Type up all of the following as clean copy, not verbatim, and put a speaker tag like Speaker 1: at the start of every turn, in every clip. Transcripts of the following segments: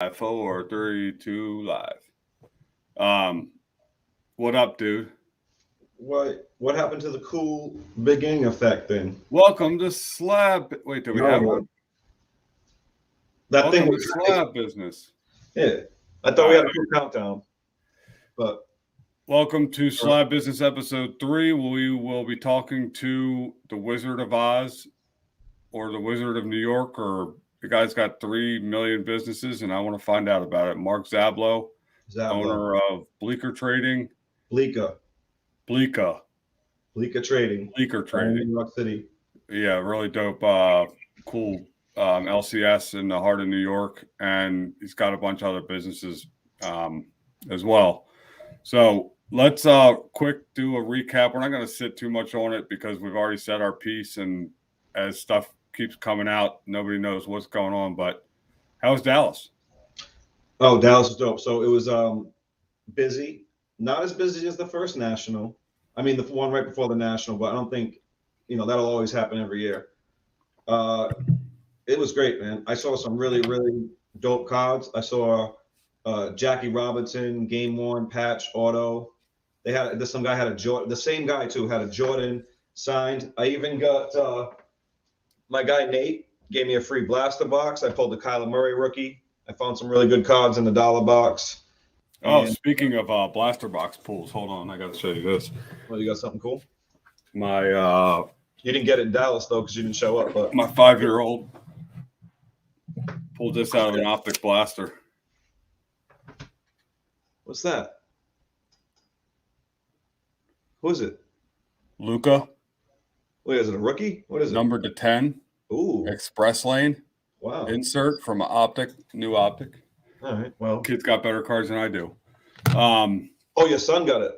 Speaker 1: 4, 3, 2, live. What up, dude?
Speaker 2: What happened to the cool beginning effect thing?
Speaker 1: Welcome to Slab. Wait, do we have one?
Speaker 2: That
Speaker 1: Welcome
Speaker 2: thing
Speaker 1: to
Speaker 2: was
Speaker 1: Slab business.
Speaker 2: Yeah. I thought we had a cool countdown. But
Speaker 1: welcome to Slab Business episode 3. We will be talking to the Wizard of Oz or the Wizard of New York, or the guy's got 3 million businesses, and I want to find out about it. Mark Zablow. Owner of BLEECKER Trading.
Speaker 2: BLEECKER Trading.
Speaker 1: BLEECKER Trading.
Speaker 2: New York City.
Speaker 1: Yeah, really dope, cool LCS in the heart of New York, and he's got a bunch of other businesses as well. So let's quick do a recap. We're not going to sit too much on it because we've already said our piece, and as stuff keeps coming out, nobody knows what's going on. But how's Dallas?
Speaker 2: Oh, Dallas is dope. So it was busy, not as busy as the first national. I mean, the one right before the national, but I don't think, that'll always happen every year. It was great, man. I saw some really, really dope cards. I saw Jackie Robinson, Game Worn patch auto. Some guy had a Jordan. The same guy too had a Jordan signed. I even got my guy Nate gave me a free blaster box. I pulled the Kyler Murray rookie. I found some really good cards in the dollar box.
Speaker 1: Oh, speaking of blaster box pulls, hold on, I got to show you this.
Speaker 2: Well, you got something cool?
Speaker 1: My
Speaker 2: you didn't get it in Dallas though because you didn't show up. But
Speaker 1: my 5-year-old pulled this out of an optic blaster.
Speaker 2: What's that? Who is it?
Speaker 1: Luca.
Speaker 2: Wait, is it a rookie? What is it?
Speaker 1: Numbered to 10.
Speaker 2: Ooh.
Speaker 1: Express lane.
Speaker 2: Wow.
Speaker 1: Insert from an optic, new optic.
Speaker 2: All right. Well,
Speaker 1: kid's got better cards than I do.
Speaker 2: Oh, your son got it.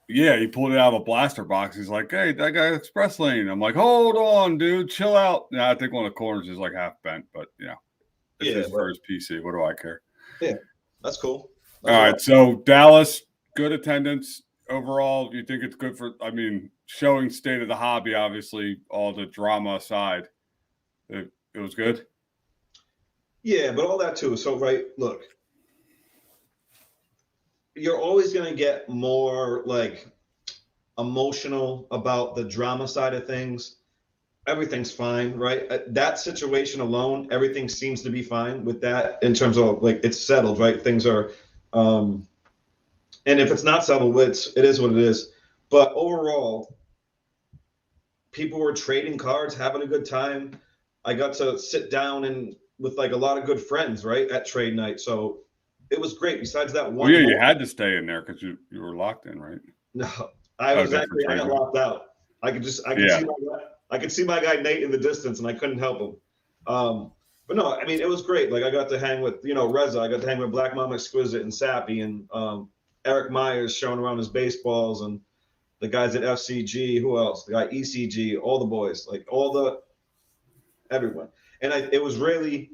Speaker 1: Yeah, he pulled it out of a blaster box. He's like, "Hey, that guy express lane." I'm like, "Hold on, dude, chill out." Yeah, I think one of the corners is like half bent, but it's his first PC. What do I care?
Speaker 2: Yeah, that's cool.
Speaker 1: All right, so Dallas, good attendance overall. You think it's good for? I mean, showing state of the hobby. Obviously, all the drama aside, it was good.
Speaker 2: Yeah, but all that too. So, right, look, you're always going to get more like emotional about the drama side of things. Everything's fine, right? That situation alone, everything seems to be fine with that in terms of like it's settled, right? Things are, and if it's not settled, it is what it is. But overall, people were trading cards, having a good time. I got to sit down and with like a lot of good friends, right, at trade night. So it was great. Besides that one,
Speaker 1: you had to stay in there because you were locked in, right?
Speaker 2: No, I got locked out. I could see my guy Nate in the distance, and I couldn't help him. But no, I mean it was great. Like I got to hang with Reza. I got to hang with Black Mom Exquisite and Sappy and Eric Myers showing around his baseballs and the guys at FCG. Who else? The guy ECG. All the boys, like everyone. And it was really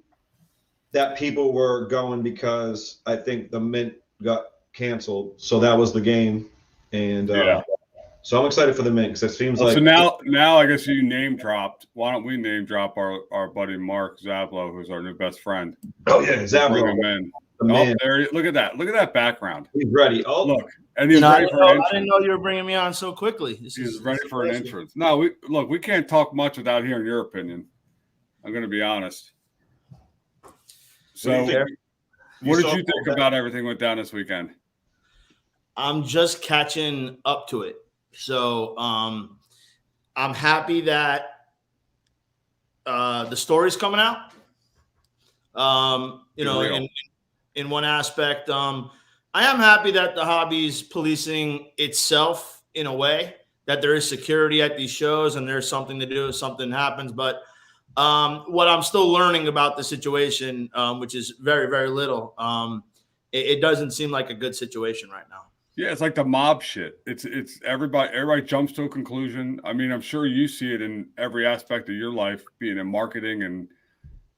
Speaker 2: that people were going because I think the Mint got canceled. So that was the game. And so I'm excited for the Mint because it seems like.
Speaker 1: So now I guess you name dropped. Why don't we name drop our buddy Mark Zablow, who's our new best friend?
Speaker 2: Oh, yeah, Zablow.
Speaker 1: Bring him in. Oh, there, look at that. Look at that background.
Speaker 2: He's ready. Oh,
Speaker 1: look. And he's ready for an entrance.
Speaker 3: I didn't know you were bringing me on so quickly.
Speaker 1: He's ready for an entrance. No, we can't talk much without hearing your opinion. I'm going to be honest. So, what did you think about everything went down this weekend?
Speaker 3: I'm just catching up to it. So, I'm happy that the story's coming out. In one aspect, I am happy that the hobby's policing itself in a way that there is security at these shows and there's something to do if something happens. But what I'm still learning about the situation, which is very, very little, it doesn't seem like a good situation right now.
Speaker 1: Yeah, it's like the mob shit. It's everybody jumps to a conclusion. I mean, I'm sure you see it in every aspect of your life, being in marketing and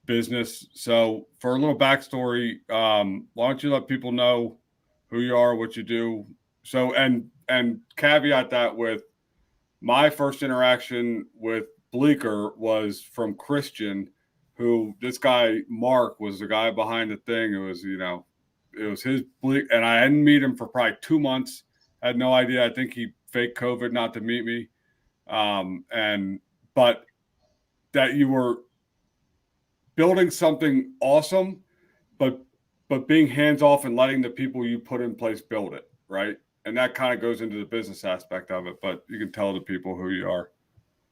Speaker 1: business. So for a little backstory, why don't you let people know who you are, what you do? So and caveat that with my first interaction with BLEECKER was from Christian, who this guy, Mark, was the guy behind the thing. It was, it was his bleak. And I hadn't met him for probably 2 months. I had no idea. I think he faked COVID not to meet me. But that you were building something awesome, but being hands off and letting the people you put in place build it, right? And that kind of goes into the business aspect of it, but you can tell the people who you are.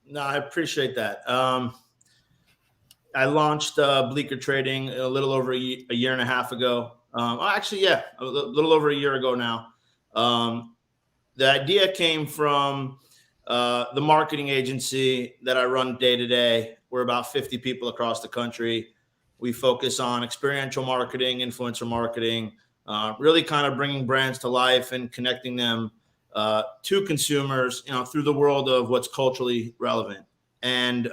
Speaker 3: No, I appreciate that. I launched BLEECKER Trading a little over a year and a half ago. Actually, a little over a year ago now. The idea came from the marketing agency that I run day to day. We're about 50 people across the country. We focus on experiential marketing, influencer marketing, really kind of bringing brands to life and connecting them to consumers, through the world of what's culturally relevant. And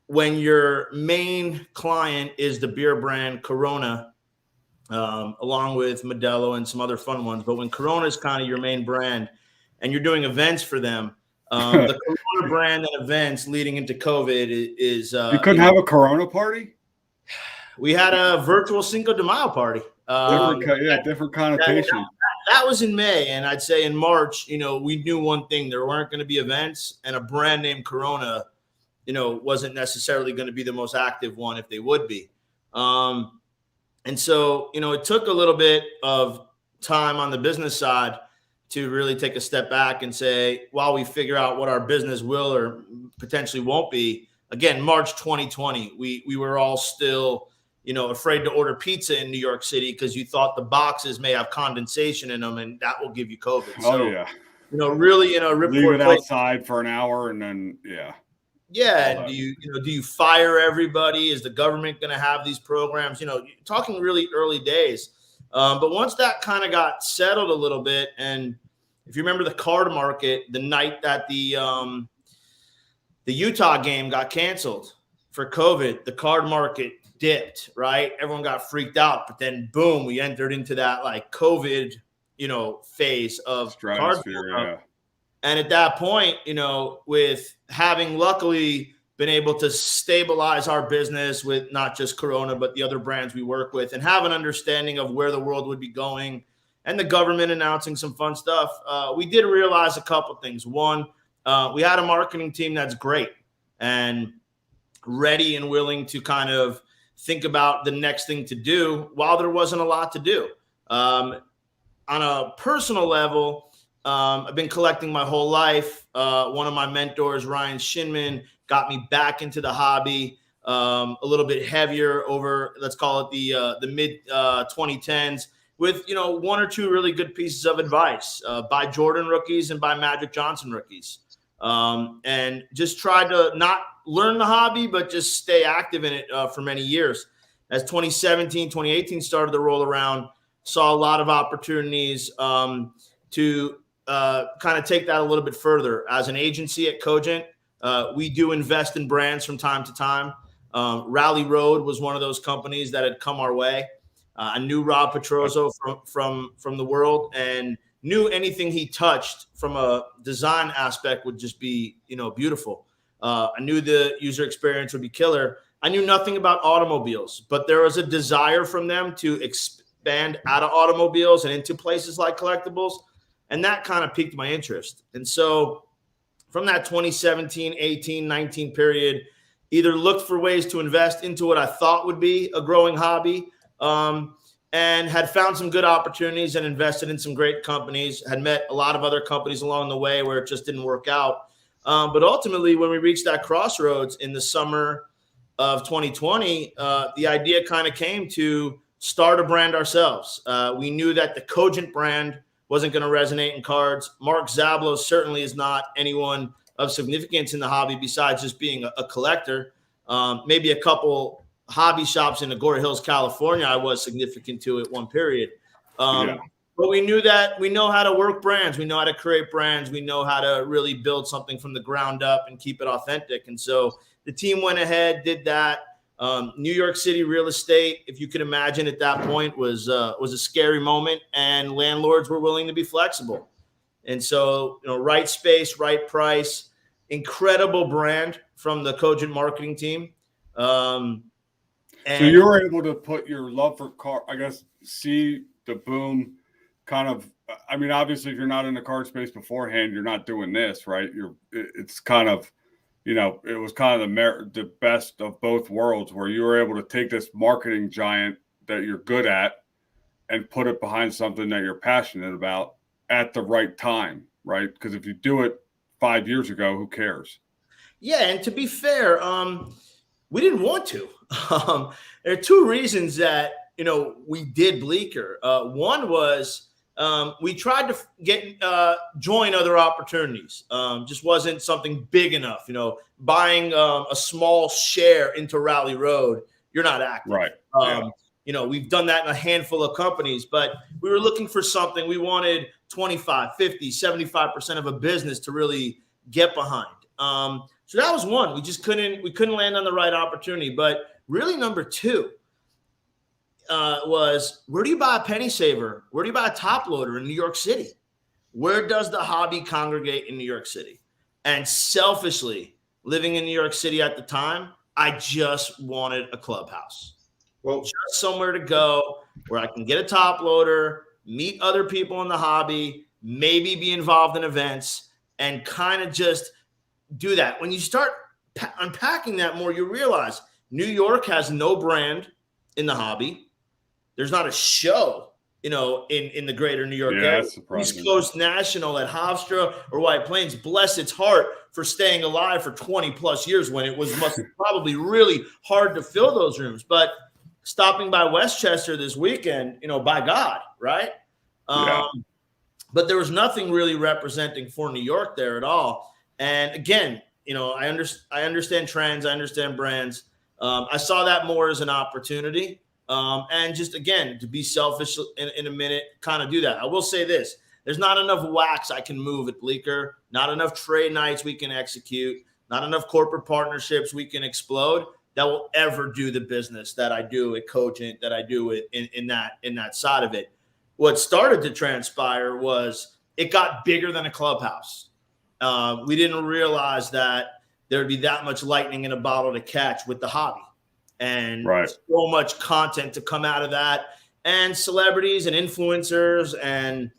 Speaker 3: when your main client is the beer brand Corona, along with Modelo and some other fun ones, but when Corona is kind of your main brand and you're doing events for them, the Corona brand and events leading into COVID is
Speaker 1: you couldn't have a Corona party?
Speaker 3: We had a virtual Cinco de Mayo party.
Speaker 1: Different connotation.
Speaker 3: That was in May, and I'd say in March, we knew one thing: there weren't going to be events, and a brand named Corona, wasn't necessarily going to be the most active one if they would be. And so, it took a little bit of time on the business side to really take a step back and say, while we figure out what our business will or potentially won't be. Again, March 2020, we were all still, afraid to order pizza in New York City because you thought the boxes may have condensation in them and that will give you COVID.
Speaker 1: Oh, yeah.
Speaker 3: Really in a ripcord
Speaker 1: leave it outside for an hour and then, yeah.
Speaker 3: Yeah. Do you fire everybody? Is the government going to have these programs? Talking really early days. But once that kind of got settled a little bit, and if you remember the card market, the night that the Utah game got canceled for COVID, the card market dipped, right? Everyone got freaked out, but then boom, we entered into that like COVID, phase of card.
Speaker 1: Yeah.
Speaker 3: And at that point, with having luckily been able to stabilize our business with not just Corona, but the other brands we work with, and have an understanding of where the world would be going, and the government announcing some fun stuff, we did realize a couple things. One, we had a marketing team that's great and ready and willing to kind of think about the next thing to do while there wasn't a lot to do. On a personal level, I've been collecting my whole life. One of my mentors, Ryan Shinman, got me back into the hobby a little bit heavier over, let's call it the mid 2010s, with one or two really good pieces of advice, by Jordan rookies and by Magic Johnson rookies, and just tried to not learn the hobby, but just stay active in it for many years. As 2017, 2018 started to roll around, saw a lot of opportunities to kind of take that a little bit further. As an agency at Cogent, we do invest in brands from time to time. Rally Road was one of those companies that had come our way. I knew Rob Petrozo from the world, and knew anything he touched from a design aspect would just be, beautiful. I knew the user experience would be killer. I knew nothing about automobiles, but there was a desire from them to expand out of automobiles and into places like collectibles. And that kind of piqued my interest. And so from that 2017, 18, 19 period, either looked for ways to invest into what I thought would be a growing hobby, and had found some good opportunities and invested in some great companies, had met a lot of other companies along the way where it just didn't work out. But ultimately, when we reached that crossroads in the summer of 2020, the idea kind of came to start a brand ourselves. We knew that the Cogent brand wasn't going to resonate in cards. Mark Zablow certainly is not anyone of significance in the hobby besides just being a collector. Maybe a couple hobby shops in Agora Hills, California, I was significant to at one period. But we knew that we know how to work brands. We know how to create brands. We know how to really build something from the ground up and keep it authentic. And so the team went ahead, did that. New York City real estate, if you could imagine at that point, was a scary moment, and landlords were willing to be flexible. And so, right space, right price, incredible brand from the Cogent marketing team.
Speaker 1: So you were able to put your love for car, I guess, see the boom kind of, I mean, obviously if you're not in the card space beforehand, you're not doing this, right? It's kind of, you know, it was kind of the best of both worlds where you were able to take this marketing giant that you're good at and put it behind something that you're passionate about at the right time, right? Because if you do it 5 years ago, who cares?
Speaker 3: Yeah, and to be fair, we didn't want to. There are two reasons that, you know, we did Bleecker. One was we tried to join other opportunities. Just wasn't something big enough. You know, buying a small share into Rally Road, you're not active.
Speaker 1: Right.
Speaker 3: You know, we've done that in a handful of companies, but we were looking for something. We wanted 25, 50, 75% of a business to really get behind. So that was one. We just couldn't land on the right opportunity. But really, number two was, where do you buy a penny saver? Where do you buy a top loader in New York City? Where does the hobby congregate in New York City? And selfishly, living in New York City at the time, I just wanted a clubhouse. Well, just somewhere to go where I can get a top loader, meet other people in the hobby, maybe be involved in events, and kind of just do that. When you start unpacking that more, you realize New York has no brand in the hobby. There's not a show, you know, in the greater New York area. East Coast National at Hofstra or White Plains, bless its heart for staying alive for 20 plus years when it was probably really hard to fill those rooms. But stopping by Westchester this weekend, you know, by God, right? But there was nothing really representing for New York there at all. And again, you know, I understand trends, I understand brands. I saw that more as an opportunity. And just, again, to be selfish in a minute, kind of do that. I will say this. There's not enough wax I can move at Bleecker, not enough trade nights we can execute, not enough corporate partnerships we can explode that will ever do the business that I do at Cogent, that I do in that side of it. What started to transpire was it got bigger than a clubhouse. We didn't realize that there'd be that much lightning in a bottle to catch with the hobby, and so much content to come out of that, and celebrities and influencers, and,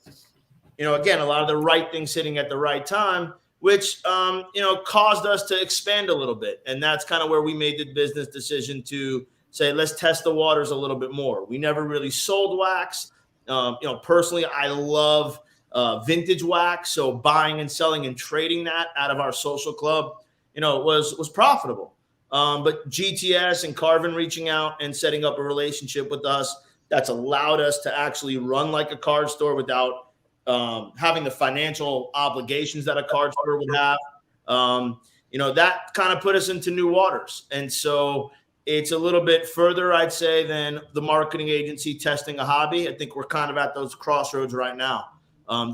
Speaker 3: you know, again, a lot of the right things hitting at the right time, which, you know, caused us to expand a little bit. And that's kind of where we made the business decision to say, let's test the waters a little bit more. We never really sold wax. You know, personally, I love vintage wax. So buying and selling and trading that out of our social club, you know, was profitable. But GTS and Carvin reaching out and setting up a relationship with us, that's allowed us to actually run like a card store without having the financial obligations that a card store would have. You know, that kind of put us into new waters. And so it's a little bit further, I'd say, than the marketing agency testing a hobby. I think we're kind of at those crossroads right now.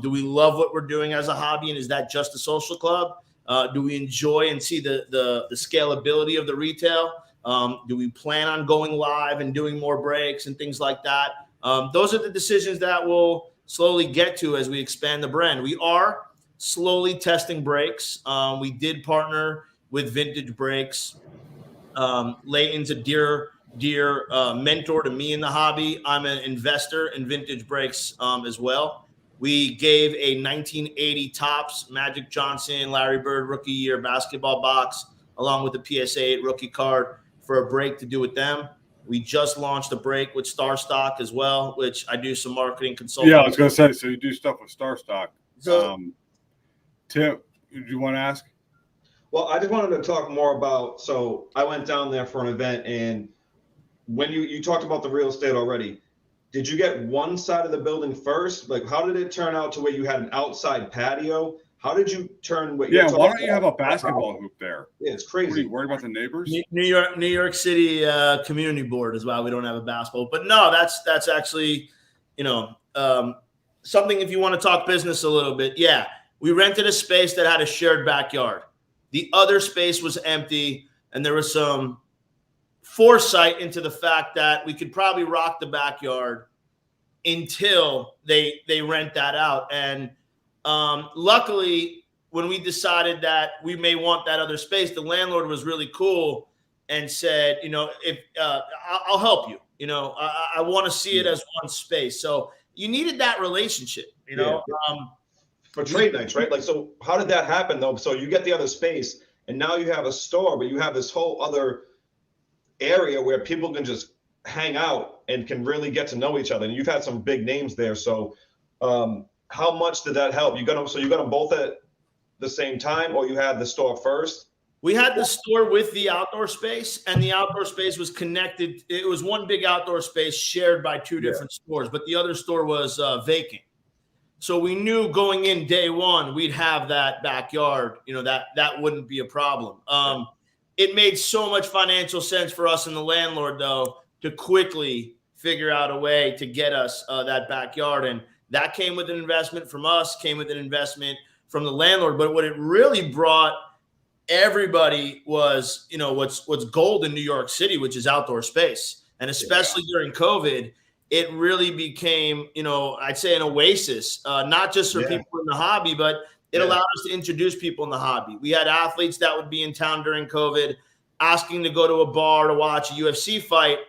Speaker 3: Do we love what we're doing as a hobby? And is that just a social club? Do we enjoy and see the scalability of the retail? Do we plan on going live and doing more breaks and things like that? Those are the decisions that we'll slowly get to as we expand the brand. We are slowly testing breaks. We did partner with Vintage Breaks. Leighton's a dear mentor to me in the hobby. I'm an investor in Vintage Breaks as well. We gave a 1980 Topps Magic Johnson, Larry Bird rookie year basketball box, along with the PSA 8 rookie card, for a break to do with them. We just launched a break with Star Stock as well, which I do some marketing consulting.
Speaker 1: Yeah, I was going to say, so you do stuff with Star Stock. So, Tim, do you want to ask?
Speaker 2: Well, I just wanted to talk more about, so I went down there for an event, and when you talked about the real estate already, did you get one side of the building first? Like, how did it turn out to where you had an outside patio? How did you turn what?
Speaker 1: Yeah, why don't you have a basketball hoop there?
Speaker 2: Yeah, it's crazy.
Speaker 1: Are you worried about the neighbors?
Speaker 3: New York City Community Board is why we don't have a basketball. But no, that's actually, you know, something if you want to talk business a little bit. Yeah, we rented a space that had a shared backyard. The other space was empty, and there was some foresight into the fact that we could probably rock the backyard until they rent that out. And luckily, when we decided that we may want that other space, the landlord was really cool and said, if I'll help you. I want to see it as one space. So you needed that relationship.
Speaker 2: For trade nights, right? Like, so how did that happen though? So you get the other space, and now you have a store, but you have this whole other area where people can just hang out and can really get to know each other. And you've had some big names there. So how much did that help? You got them both at the same time, or you had the store first?
Speaker 3: We had the store with the outdoor space, and the outdoor space was connected. It was one big outdoor space shared by two different stores, but the other store was vacant. So we knew going in day one, we'd have that backyard, that wouldn't be a problem. It made so much financial sense for us and the landlord, though, to quickly figure out a way to get us that backyard. And that came with an investment from us, came with an investment from the landlord. But what it really brought everybody was, what's gold in New York City, which is outdoor space. And especially during COVID, it really became, I'd say an oasis, not just for people in the hobby, but it allowed us to introduce people in the hobby. We had athletes that would be in town during COVID asking to go to a bar to watch a UFC fight.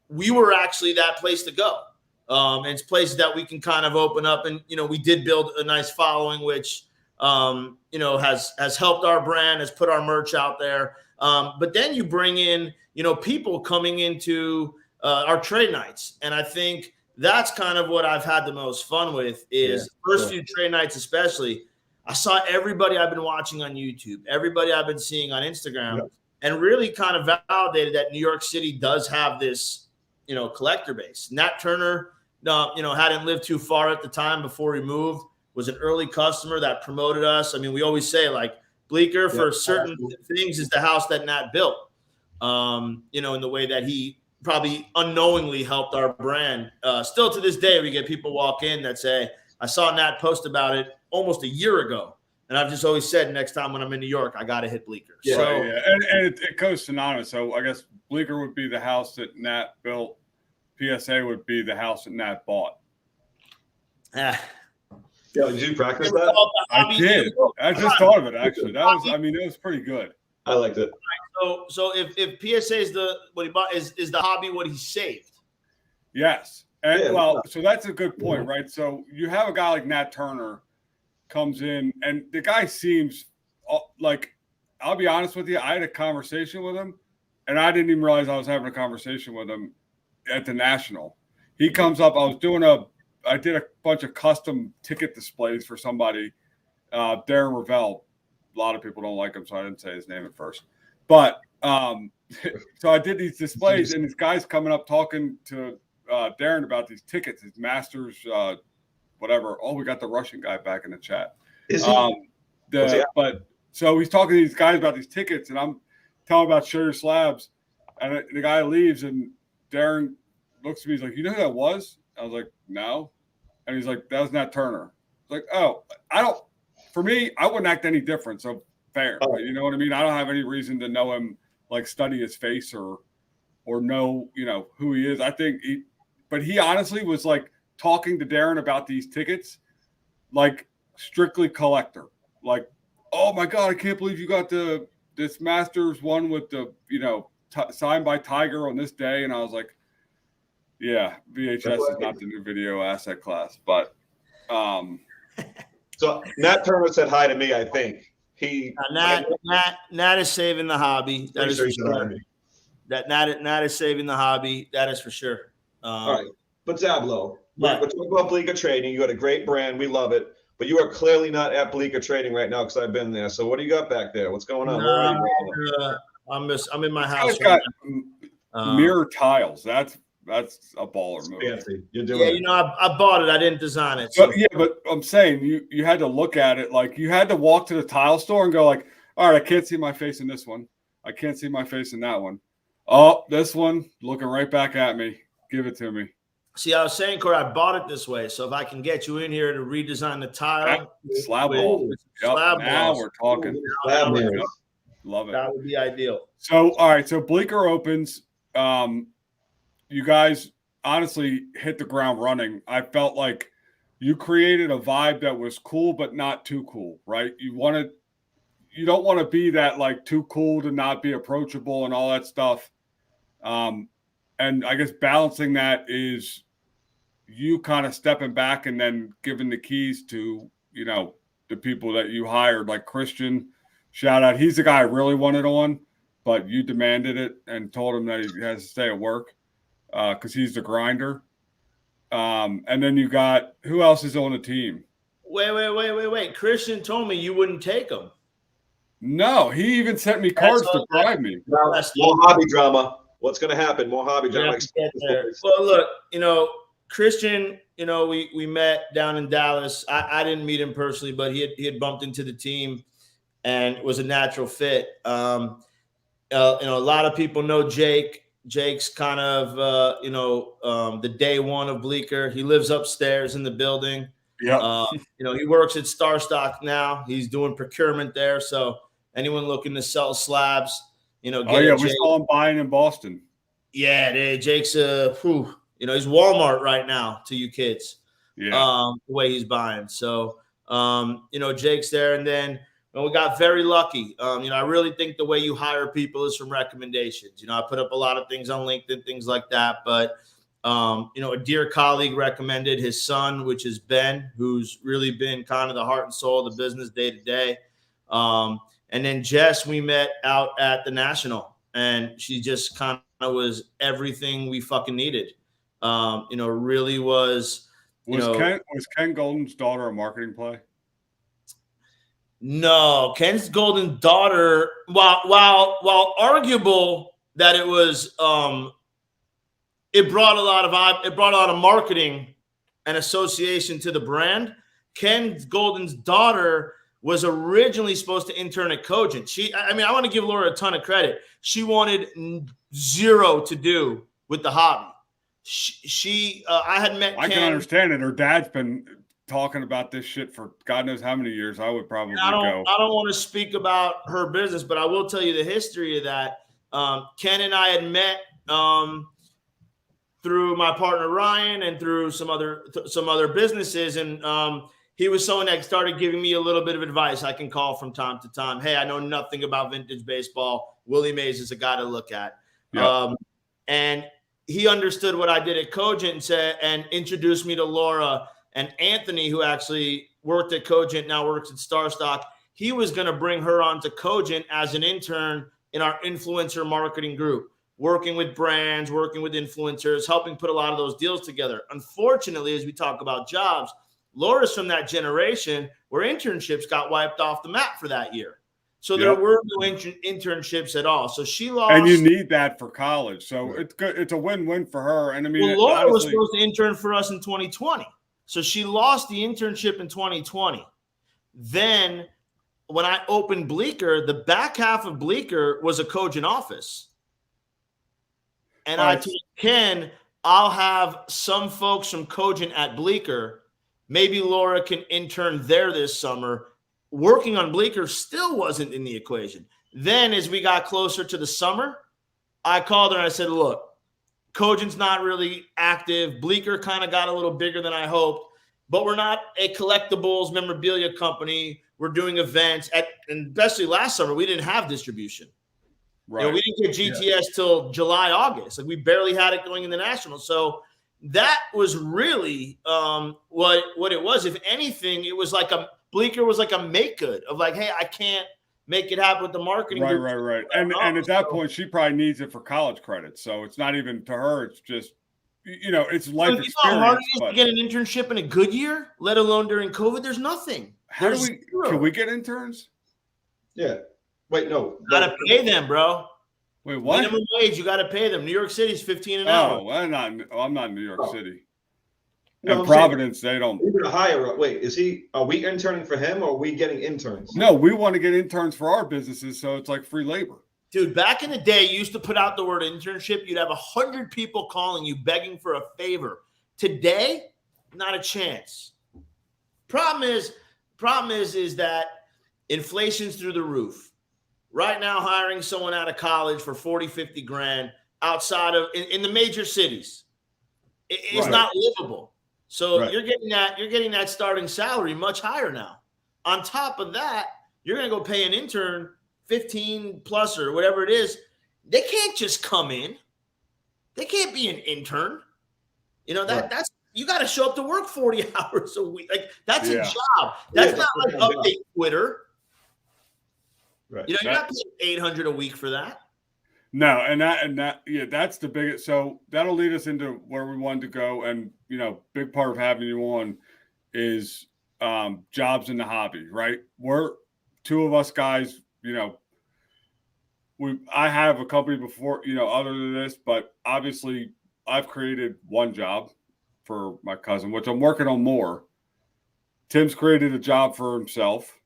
Speaker 3: We were actually that place to go. And it's places that we can kind of open up. And, we did build a nice following, which, has helped our brand, has put our merch out there. But then you bring in, people coming into our trade nights. And I think that's kind of what I've had the most fun with is first few trade nights, especially. I saw everybody I've been watching on YouTube, everybody I've been seeing on Instagram, and really kind of validated that New York City does have this, collector base. Nat Turner, hadn't lived too far at the time before he moved, was an early customer that promoted us. I mean, we always say like BLEECKER for certain things is the house that Nat built, in the way that he probably unknowingly helped our brand. Still to this day, we get people walk in that say, I saw Nat post about it almost a year ago. And I've just always said next time when I'm in New York, I got to hit BLEECKER.
Speaker 1: Yeah, so, and it goes synonymous. So I guess BLEECKER would be the house that Nat built. PSA would be the house that Nat bought.
Speaker 2: Did you practice that?
Speaker 1: I did. I just thought of it, actually. That was, it was pretty good.
Speaker 2: I liked it.
Speaker 3: So if PSA is what he bought, is the hobby what he saved?
Speaker 1: Yes. And so that's a good point, right? So you have a guy like Nat Turner comes in, and the guy seems like, I'll be honest with you, I had a conversation with him, and I didn't even realize I was having a conversation with him at the National. He comes up, I did a bunch of custom ticket displays for somebody, Darren Ravel. A lot of people don't like him, so I didn't say his name at first. But so I did these displays, and this guy's coming up talking to Darren about these tickets, his Masters, whatever. Oh, we got the Russian guy back in the chat. But so he's talking to these guys about these tickets, and I'm telling about Show Your Slabs, and the guy leaves, and Darren looks at me, he's like, "You know who that was?" I was like, "No," and he's like, "That was Nat Turner." I was like, "Oh, for me, I wouldn't act any different, so fair." Oh. You know what I mean? I don't have any reason to know him, like study his face or know, who he is. I think but he honestly was like talking to Darren about these tickets, like strictly collector. Like, oh my God, I can't believe you got this Masters one with the, signed by Tiger on this day. And I was like, yeah, VHS is not the new video asset class, but
Speaker 2: so Nat Turner said hi to me, I think.
Speaker 3: Nat is saving the hobby. That is for sure. That Nat is saving the hobby. That is for sure.
Speaker 2: All right. But Zablow, we're talking about BLEECKER Trading. You got a great brand. We love it. But you are clearly not at BLEECKER Trading right now because I've been there. So what do you got back there? What's going on?
Speaker 3: I'm in my house.
Speaker 1: Got mirror tiles. That's a baller move.
Speaker 2: Fancy. You're doing it.
Speaker 3: I bought it. I didn't design it.
Speaker 1: So. But I'm saying you had to look at it like you had to walk to the tile store and go like, all right, I can't see my face in this one. I can't see my face in that one. Oh, this one looking right back at me. Give it to me.
Speaker 3: See, I was saying, Corey, I bought it this way. So if I can get you in here to redesign the tile.
Speaker 1: Slab wall. Now we're talking.
Speaker 2: Love
Speaker 1: it.
Speaker 3: That would be ideal.
Speaker 1: So, all right. So BLEECKER opens. You guys honestly hit the ground running. I felt like you created a vibe that was cool, but not too cool, right? you don't want to be that like too cool to not be approachable and all that stuff. And I guess balancing that is you kind of stepping back and then giving the keys to, you know, the people that you hired, like Christian. Shout out. He's the guy I really wanted on, but you demanded it and told him that he has to stay at work because he's the grinder. And then you got, who else is on the team?
Speaker 3: Wait. Christian told me you wouldn't take him.
Speaker 1: No, he even sent me cards to bribe me.
Speaker 2: More hobby drama. What's going to happen? More hobby drama.
Speaker 3: Well, look, you know, Christian, you know, we met down in Dallas. I didn't meet him personally, but he had bumped into the team and was a natural fit. You know, a lot of people know Jake. Jake's kind of, the day one of Bleecker. He lives upstairs in the building.
Speaker 1: Yeah.
Speaker 3: You know, he works at Starstock now. He's doing procurement there. So anyone looking to sell slabs, you know,
Speaker 1: we saw him buying in Boston.
Speaker 3: Yeah, Jake's you know, he's Walmart right now to you kids.
Speaker 1: Yeah.
Speaker 3: The way he's buying. So you know, Jake's there. And then we got very lucky. You know, I really think the way you hire people is from recommendations. You know, I put up a lot of things on LinkedIn, things like that. But you know, a dear colleague recommended his son, which is Ben, who's really been kind of the heart and soul of the business day to day. And then Jess, we met out at the National, and she just kind of was everything we fucking needed. You know, really was.
Speaker 1: Was Ken Golden's daughter a marketing play?
Speaker 3: No, Ken's Golden's daughter. While arguable that it was, it brought a lot of marketing and association to the brand. Ken Golden's daughter was originally supposed to intern at Cogent. I want to give Laura a ton of credit. She wanted zero to do with the hobby. I had met Ken.
Speaker 1: I can understand it. Her dad's been talking about this shit for God knows how many years. I would probably go.
Speaker 3: I don't want to speak about her business, but I will tell you the history of that. Ken and I had met through my partner Ryan and through some other businesses, and he was someone that started giving me a little bit of advice. I can call from time to time. Hey, I know nothing about vintage baseball. Willie Mays is a guy to look at. Yep. And he understood what I did at Cogent and introduced me to Laura and Anthony, who actually worked at Cogent, now works at Starstock. He was going to bring her on to Cogent as an intern in our influencer marketing group, working with brands, working with influencers, helping put a lot of those deals together. Unfortunately, as we talk about jobs, Laura's from that generation where internships got wiped off the map for that year. So there were no internships at all. So she lost.
Speaker 1: And you need that for college. So it's good. It's a win-win for her. And I mean,
Speaker 3: Laura was supposed to intern for us in 2020. So she lost the internship in 2020. Then when I opened BLEECKER, the back half of BLEECKER was a Cogent office. And I told Ken, I'll have some folks from Cogent at BLEECKER. Maybe Laura can intern there this summer. Working on BLEECKER still wasn't in the equation. Then as we got closer to the summer, I called her and I said, look, Cogent's not really active. BLEECKER kind of got a little bigger than I hoped, but we're not a collectibles memorabilia company. We're doing events and especially last summer, we didn't have distribution. Right. You know, we didn't get GTS till July, August. Like we barely had it going in the National. So that was really what it was. If anything, it was like BLEECKER was like a make good of like, hey, I can't make it happen with the marketing.
Speaker 1: Right. And at that point, she probably needs it for college credits. So it's not even to her. It's just, you know, it's life experience. You know how hard it is to get an
Speaker 3: internship in a good year, let alone during COVID? There's nothing.
Speaker 1: Can we get interns?
Speaker 2: Yeah. Wait, no.
Speaker 3: You gotta pay them, bro.
Speaker 1: Wait, what?
Speaker 3: Minimum wage, you gotta pay them. New York City's $15 an hour.
Speaker 1: Oh, I'm not in New York City. No, and Providence, they don't.
Speaker 2: We're gonna hire. Wait, are we interning for him or are we getting interns?
Speaker 1: No, we want to get interns for our businesses, so it's like free labor.
Speaker 3: Dude, back in the day, you used to put out the word internship. You'd have 100 people calling you, begging for a favor. Today, not a chance. Problem is that inflation's through the roof. Right now, hiring someone out of college for 40, 50 grand outside of in the major cities, it's not livable. So you're getting that starting salary much higher now. On top of that, you're going to go pay an intern 15 plus or whatever it is. They can't just come in. They can't be an intern. You know, that's, you got to show up to work 40 hours a week. Like, that's a job. That's not like update Twitter.
Speaker 2: Right.
Speaker 3: You know, you're not paying $800 a week for that.
Speaker 1: No, and that, yeah, that's the biggest. So that'll lead us into where we wanted to go. And, you know, big part of having you on is jobs in the hobby, right? We're two of us guys, you know, I have a company before, you know, other than this, but obviously I've created one job for my cousin, which I'm working on more. Tim's created a job for himself,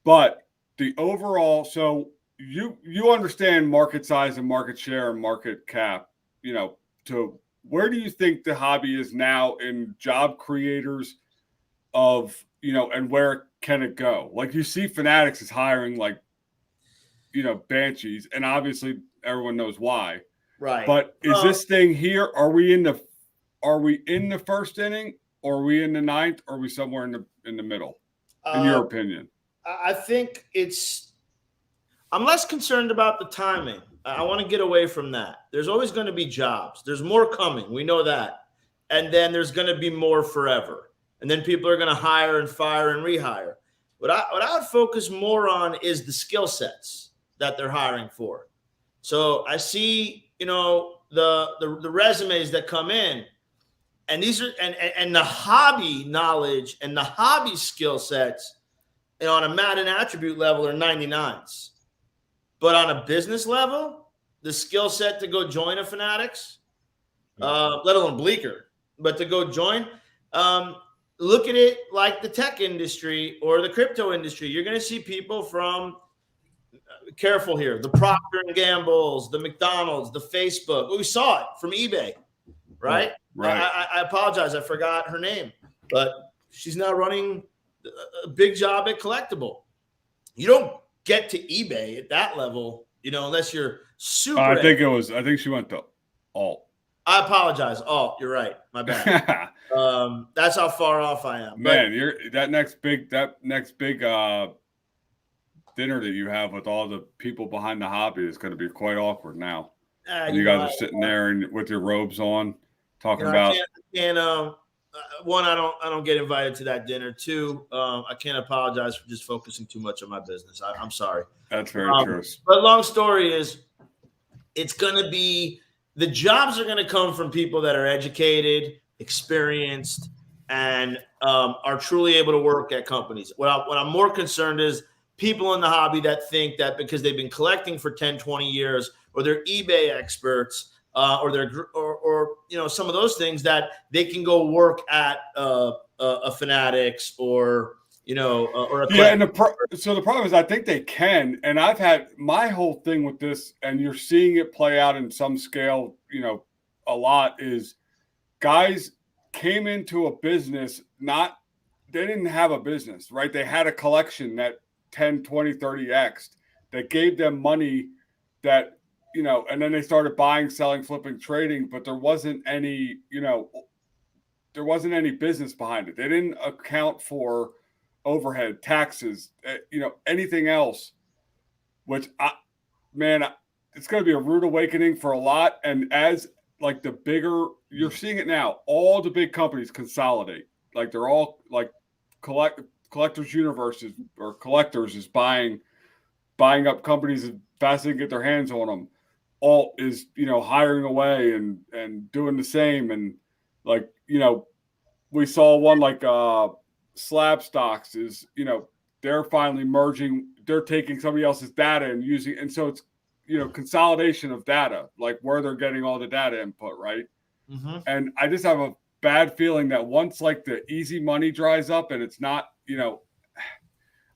Speaker 1: but the overall, so you understand market size and market share and market cap, you know, to where do you think the hobby is now in job creators of, you know, and where can it go? Like, you see Fanatics is hiring, like, you know, banshees, and obviously everyone knows why.
Speaker 3: Right.
Speaker 1: But is this thing here? Are we in the first inning, or are we in the ninth, or are we somewhere in the middle? In your opinion? I
Speaker 3: think I'm less concerned about the timing. I want to get away from that. There's always going to be jobs. There's more coming. We know that. And then there's going to be more forever. And then people are going to hire and fire and rehire. What I would focus more on is the skill sets that they're hiring for. So I see, you know, the resumes that come in, and these are and the hobby knowledge and the hobby skill sets, you know, on a Madden attribute level are 99s. But on a business level, the skill set to go join a Fanatics, let alone BLEECKER, but to go join, look at it like the tech industry or the crypto industry. You're going to see people from, careful here, the Procter & Gamble's, the McDonald's, the Facebook. We saw it from eBay, right?
Speaker 1: Right.
Speaker 3: I apologize. I forgot her name, but she's now running a big job at Collectible. You don't get to eBay at that level, you know, unless you're super.
Speaker 1: I think she went to alt.
Speaker 3: I apologize. Alt, you're right. My bad. That's how far off I am.
Speaker 1: Man, that next big dinner that you have with all the people behind the hobby is going to be quite awkward now. You guys are sitting there and with your robes on, talking about.
Speaker 3: One, I don't get invited to that dinner. Two, I can't apologize for just focusing too much on my business. I'm sorry.
Speaker 1: That's very true.
Speaker 3: But long story is, it's going to be, the jobs are going to come from people that are educated, experienced, and are truly able to work at companies. What I'm more concerned is people in the hobby that think that because they've been collecting for 10, 20 years, or they're eBay experts, or you know, some of those things, that they can go work at a Fanatics or, you know, or a
Speaker 1: so the problem is, I think they can, and I've had my whole thing with this, and you're seeing it play out in some scale, you know, a lot, is guys came into a business, they didn't have a business, right? They had a collection that 10, 20, 30x that gave them money that, you know, and then they started buying, selling, flipping, trading, but there wasn't any, you know, there wasn't any business behind it. They didn't account for overhead, taxes, you know, anything else, which it's going to be a rude awakening for a lot. And as like the bigger, you're seeing it now, all the big companies consolidate. Like, they're all like Collectors Universe or Collectors is buying up companies as fast as they can get their hands on them. Alt is, you know, hiring away and doing the same. And like, you know, we saw one like Slab Stocks is, you know, they're finally merging. They're taking somebody else's data and using, and so it's, you know, consolidation of data, like where they're getting all the data input, right? Mm-hmm. And I just have a bad feeling that once like the easy money dries up and it's not, you know,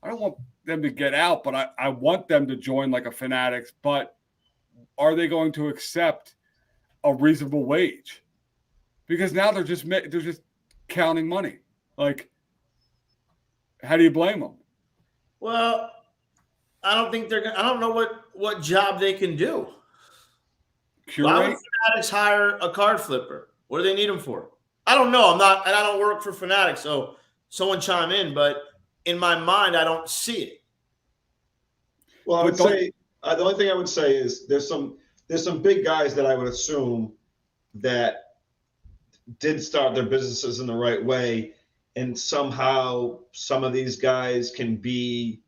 Speaker 1: I don't want them to get out, but I want them to join like a Fanatics, but are they going to accept a reasonable wage? Because now they're just counting money. Like, how do you blame them?
Speaker 3: Well, I don't think I don't know what job they can do. Why would Fanatics hire a card flipper? What do they need them for? I don't know. I don't work for Fanatics, so someone chime in, but in my mind, I don't see it.
Speaker 2: Well, I would say the only thing I would say is there's some big guys that I would assume that did start their businesses in the right way, and somehow some of these guys can be.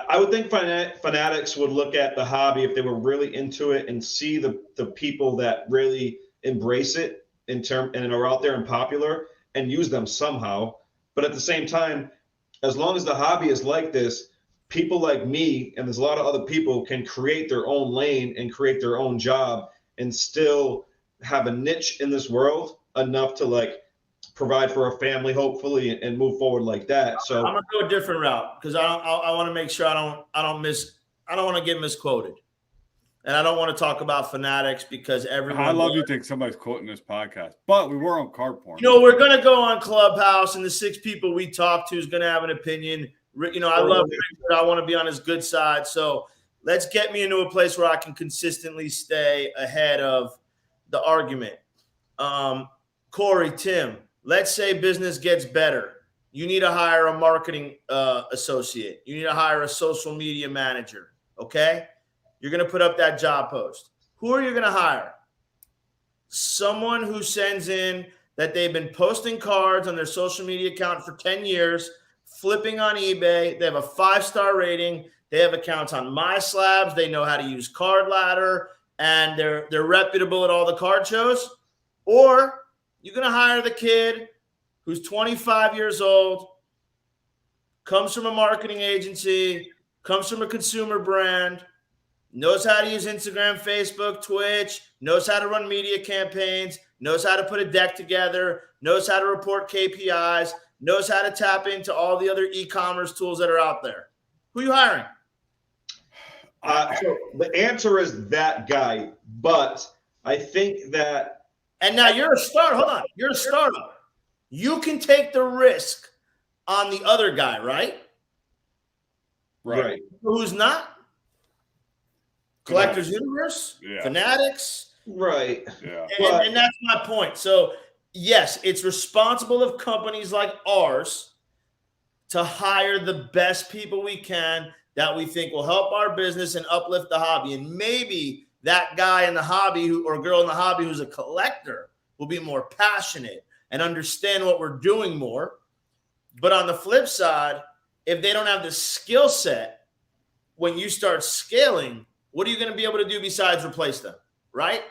Speaker 2: I would think fanatics would look at the hobby if they were really into it and see the people that really embrace it and are out there and popular and use them somehow. But at the same time, as long as the hobby is like this, people like me and there's a lot of other people can create their own lane and create their own job and still have a niche in this world enough to like provide for a family, hopefully, and move forward like that. So
Speaker 3: I'm gonna go a different route because I want to make sure I don't want to get misquoted, and I don't want to talk about fanatics because everyone.
Speaker 1: I love you think somebody's quoting this podcast, but we were on card porn.
Speaker 3: You know, we're gonna go on Clubhouse, and the 6 people we talk to is gonna have an opinion. You know, I love Richard. I want to be on his good side. So let's get me into a place where I can consistently stay ahead of the argument. Corey, Tim. Let's say business gets better. You need to hire a marketing associate. You need to hire a social media manager, okay? You're going to put up that job post. Who are you going to hire? Someone who sends in that they've been posting cards on their social media account for 10 years, flipping on eBay. They have a 5-star rating. They have accounts on My Slabs. They know how to use Card Ladder, and they're reputable at all the card shows. Or you're going to hire the kid who's 25 years old, comes from a marketing agency, comes from a consumer brand, knows how to use Instagram, Facebook, Twitch, knows how to run media campaigns, knows how to put a deck together, knows how to report KPIs, knows how to tap into all the other e-commerce tools that are out there. Who are you hiring?
Speaker 2: So the answer is that guy, but I think that.
Speaker 3: And now you're a startup. Hold on. You're a startup. You can take the risk on the other guy, right?
Speaker 2: Right.
Speaker 3: Who's not? Collectors Universe?
Speaker 1: Yeah.
Speaker 3: Fanatics?
Speaker 2: Right.
Speaker 1: Yeah.
Speaker 3: And that's my point. So, yes, it's responsible of companies like ours to hire the best people we can that we think will help our business and uplift the hobby. And maybe that guy in the hobby or girl in the hobby who's a collector will be more passionate and understand what we're doing more. But on the flip side, if they don't have the skill set, when you start scaling, what are you going to be able to do besides replace them? Right?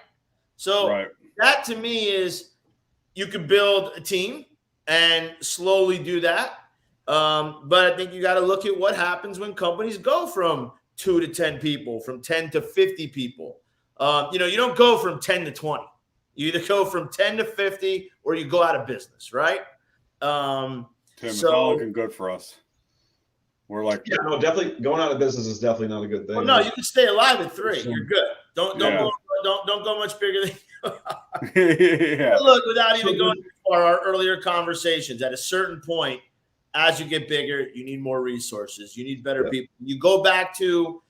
Speaker 3: So that to me is you could build a team and slowly do that. But I think you got to look at what happens when companies go from 2 to 10 people, from 10 to 50 people. You don't go from 10 to 20. You either go from 10 to 50 or you go out of business, right?
Speaker 1: Tim, it's not looking good for us. We're like,
Speaker 2: yeah, no, definitely going out of business is definitely not a good thing.
Speaker 3: Well, no, you can stay alive at 3. You're good. Don't go much bigger than
Speaker 1: yeah.
Speaker 3: Look, without even going too far, our earlier conversations, at a certain point, as you get bigger, you need more resources. You need better people. You go back to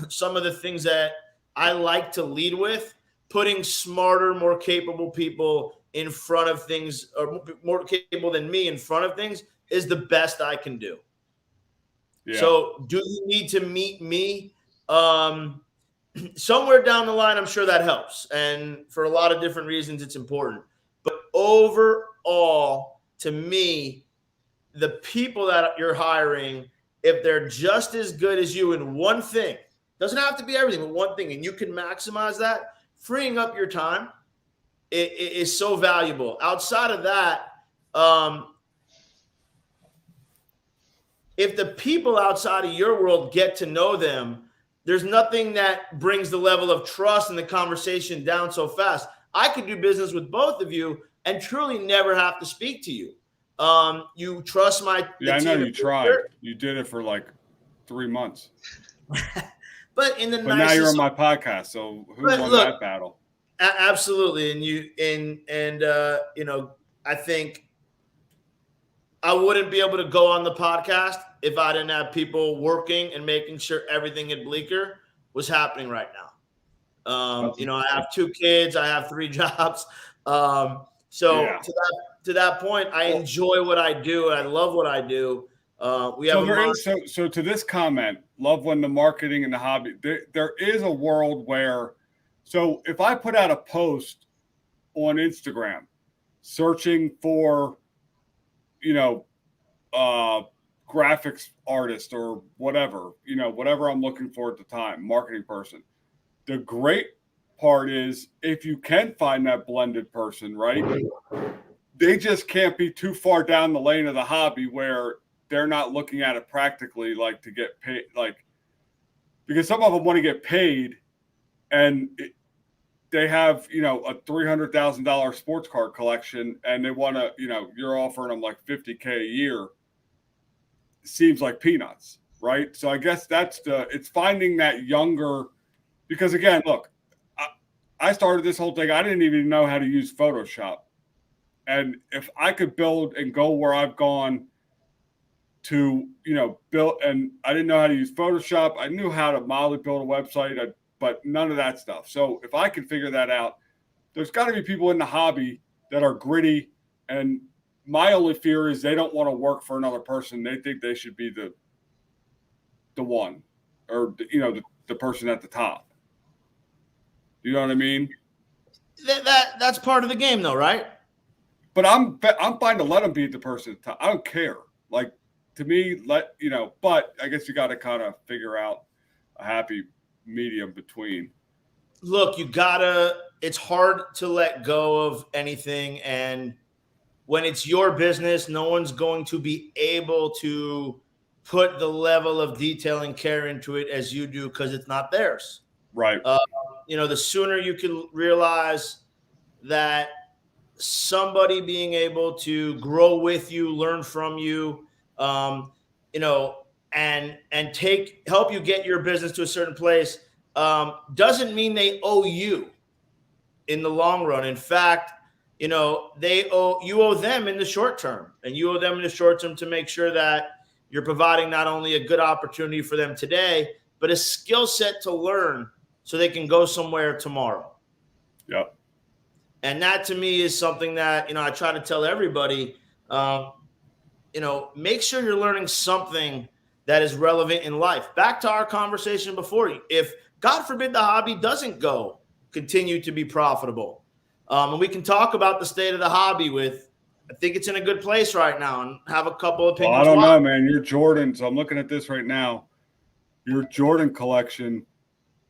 Speaker 3: some of the things that I like to lead with, putting smarter, more capable people in front of things, or more capable than me in front of things, is the best I can do. Yeah. So do you need to meet me? Somewhere down the line, I'm sure that helps. And for a lot of different reasons, it's important. But overall, to me, the people that you're hiring, if they're just as good as you in one thing, doesn't have to be everything, but one thing, and you can maximize that, freeing up your time is so valuable. Outside of that, if the people outside of your world get to know them, there's nothing that brings the level of trust and the conversation down so fast. I could do business with both of you and truly never have to speak to you. You trust my
Speaker 1: I know you tried. You did it for like 3 months.
Speaker 3: But
Speaker 1: now you're on my podcast, so who won that battle?
Speaker 3: Absolutely, and I think I wouldn't be able to go on the podcast if I didn't have people working and making sure everything at Bleecker was happening right now. I have 2 kids, I have 3 jobs, to that point, I enjoy what I do, and I love what I do. We have
Speaker 1: so to this comment, love when the marketing and the hobby, there is a world where, so if I put out a post on Instagram searching for, graphics artist or whatever, whatever I'm looking for at the time, marketing person. The great part is if you can find that blended person, right? They just can't be too far down the lane of the hobby where they're not looking at it practically, like to get paid, because some of them want to get paid and they have, a $300,000 sports card collection and they want to, you're offering them like $50K a year. Seems like peanuts, right? So I guess it's finding that younger, because again, look, I started this whole thing. I didn't even know how to use Photoshop. And if I could build and go where I've gone to, build, and I didn't know how to use Photoshop. I knew how to mildly build a website, but none of that stuff. So if I can figure that out, there's got to be people in the hobby that are gritty. And my only fear is they don't want to work for another person. They think they should be the one, or the person at the top. You know what I mean?
Speaker 3: That's part of the game, though, right?
Speaker 1: But I'm fine to let them be the person at the top. I don't care. Like, to me, but I guess you got to kind of figure out a happy medium between.
Speaker 3: Look, it's hard to let go of anything. And when it's your business, no one's going to be able to put the level of detail and care into it as you do because it's not theirs.
Speaker 1: Right.
Speaker 3: The sooner you can realize that somebody being able to grow with you, learn from you, and help you get your business to a certain place, doesn't mean they owe you in the long run. In fact, you owe them in the short term, and you owe them in the short term to make sure that you're providing not only a good opportunity for them today, but a skill set to learn so they can go somewhere tomorrow.
Speaker 1: Yep.
Speaker 3: And that to me is something that, I try to tell everybody, make sure you're learning something that is relevant in life. Back to our conversation before, if God forbid the hobby doesn't continue to be profitable. And we can talk about the state of the hobby I think it's in a good place right now and have a couple opinions.
Speaker 1: Well, I don't know, man. Your Jordan, so I'm looking at this right now. Your Jordan collection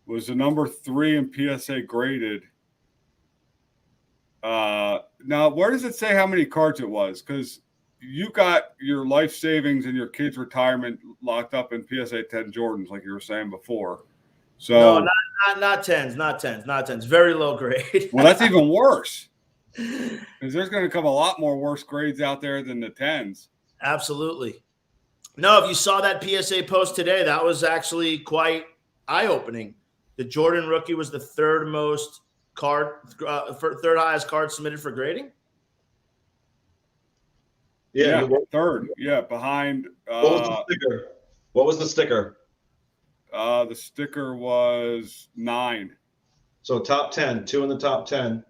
Speaker 1: was the number 3 in PSA graded. Now, where does it say how many cards it was? Because you got your life savings and your kids' retirement locked up in PSA 10 Jordans, like you were saying before. So
Speaker 3: no, not 10s. Very low grade.
Speaker 1: Well, that's even worse. Because there's going to come a lot more worse grades out there than the 10s.
Speaker 3: Absolutely. No, if you saw that PSA post today, that was actually quite eye-opening. The Jordan rookie was the third highest card submitted for grading.
Speaker 1: Yeah, third. Yeah, behind.
Speaker 2: What was the sticker? What was the sticker?
Speaker 1: The sticker was 9.
Speaker 2: So top 10, 2 in the top 10.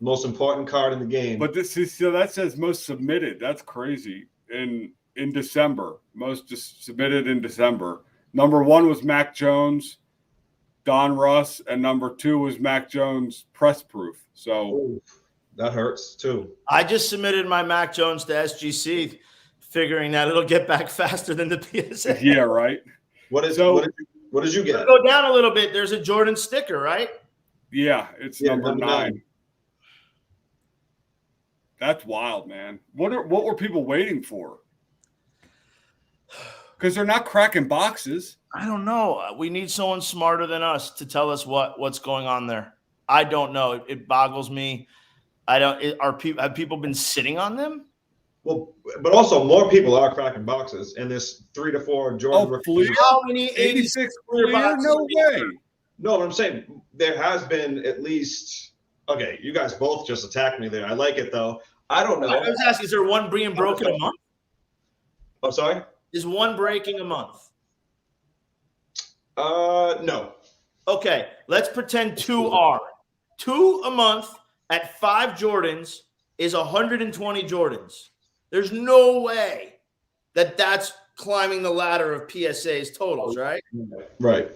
Speaker 2: Most important card in the game.
Speaker 1: But so that says most submitted. That's crazy. In December, submitted in December. Number 1 was Mac Jones, Don Russ, and number 2 was Mac Jones press proof. So
Speaker 2: ooh, that hurts too.
Speaker 3: I just submitted my Mac Jones to SGC, figuring that it'll get back faster than the PSA.
Speaker 1: Yeah, right.
Speaker 2: What did you get?
Speaker 3: Go down a little bit. There's a Jordan sticker, right?
Speaker 1: Yeah, it's number 9. That's wild, man. What were people waiting for? Because they're not cracking boxes.
Speaker 3: I don't know. We need someone smarter than us to tell us what's going on there. I don't know. It boggles me. Have people been sitting on them?
Speaker 2: Well, but also more people are cracking boxes, and there's 3 to 4 Jordan.
Speaker 3: How many 86 clear boxes?
Speaker 1: No way.
Speaker 2: No, but I'm saying there has been at least. Okay, you guys both just attacked me there. I like it though. I don't know.
Speaker 3: I was asking, is there one being broken a month?
Speaker 2: I'm sorry?
Speaker 3: Is one breaking a month?
Speaker 2: No.
Speaker 3: Okay, let's pretend 2 are. 2 a month at 5 Jordans is 120 Jordans. There's no way that's climbing the ladder of PSA's totals, right?
Speaker 2: Right.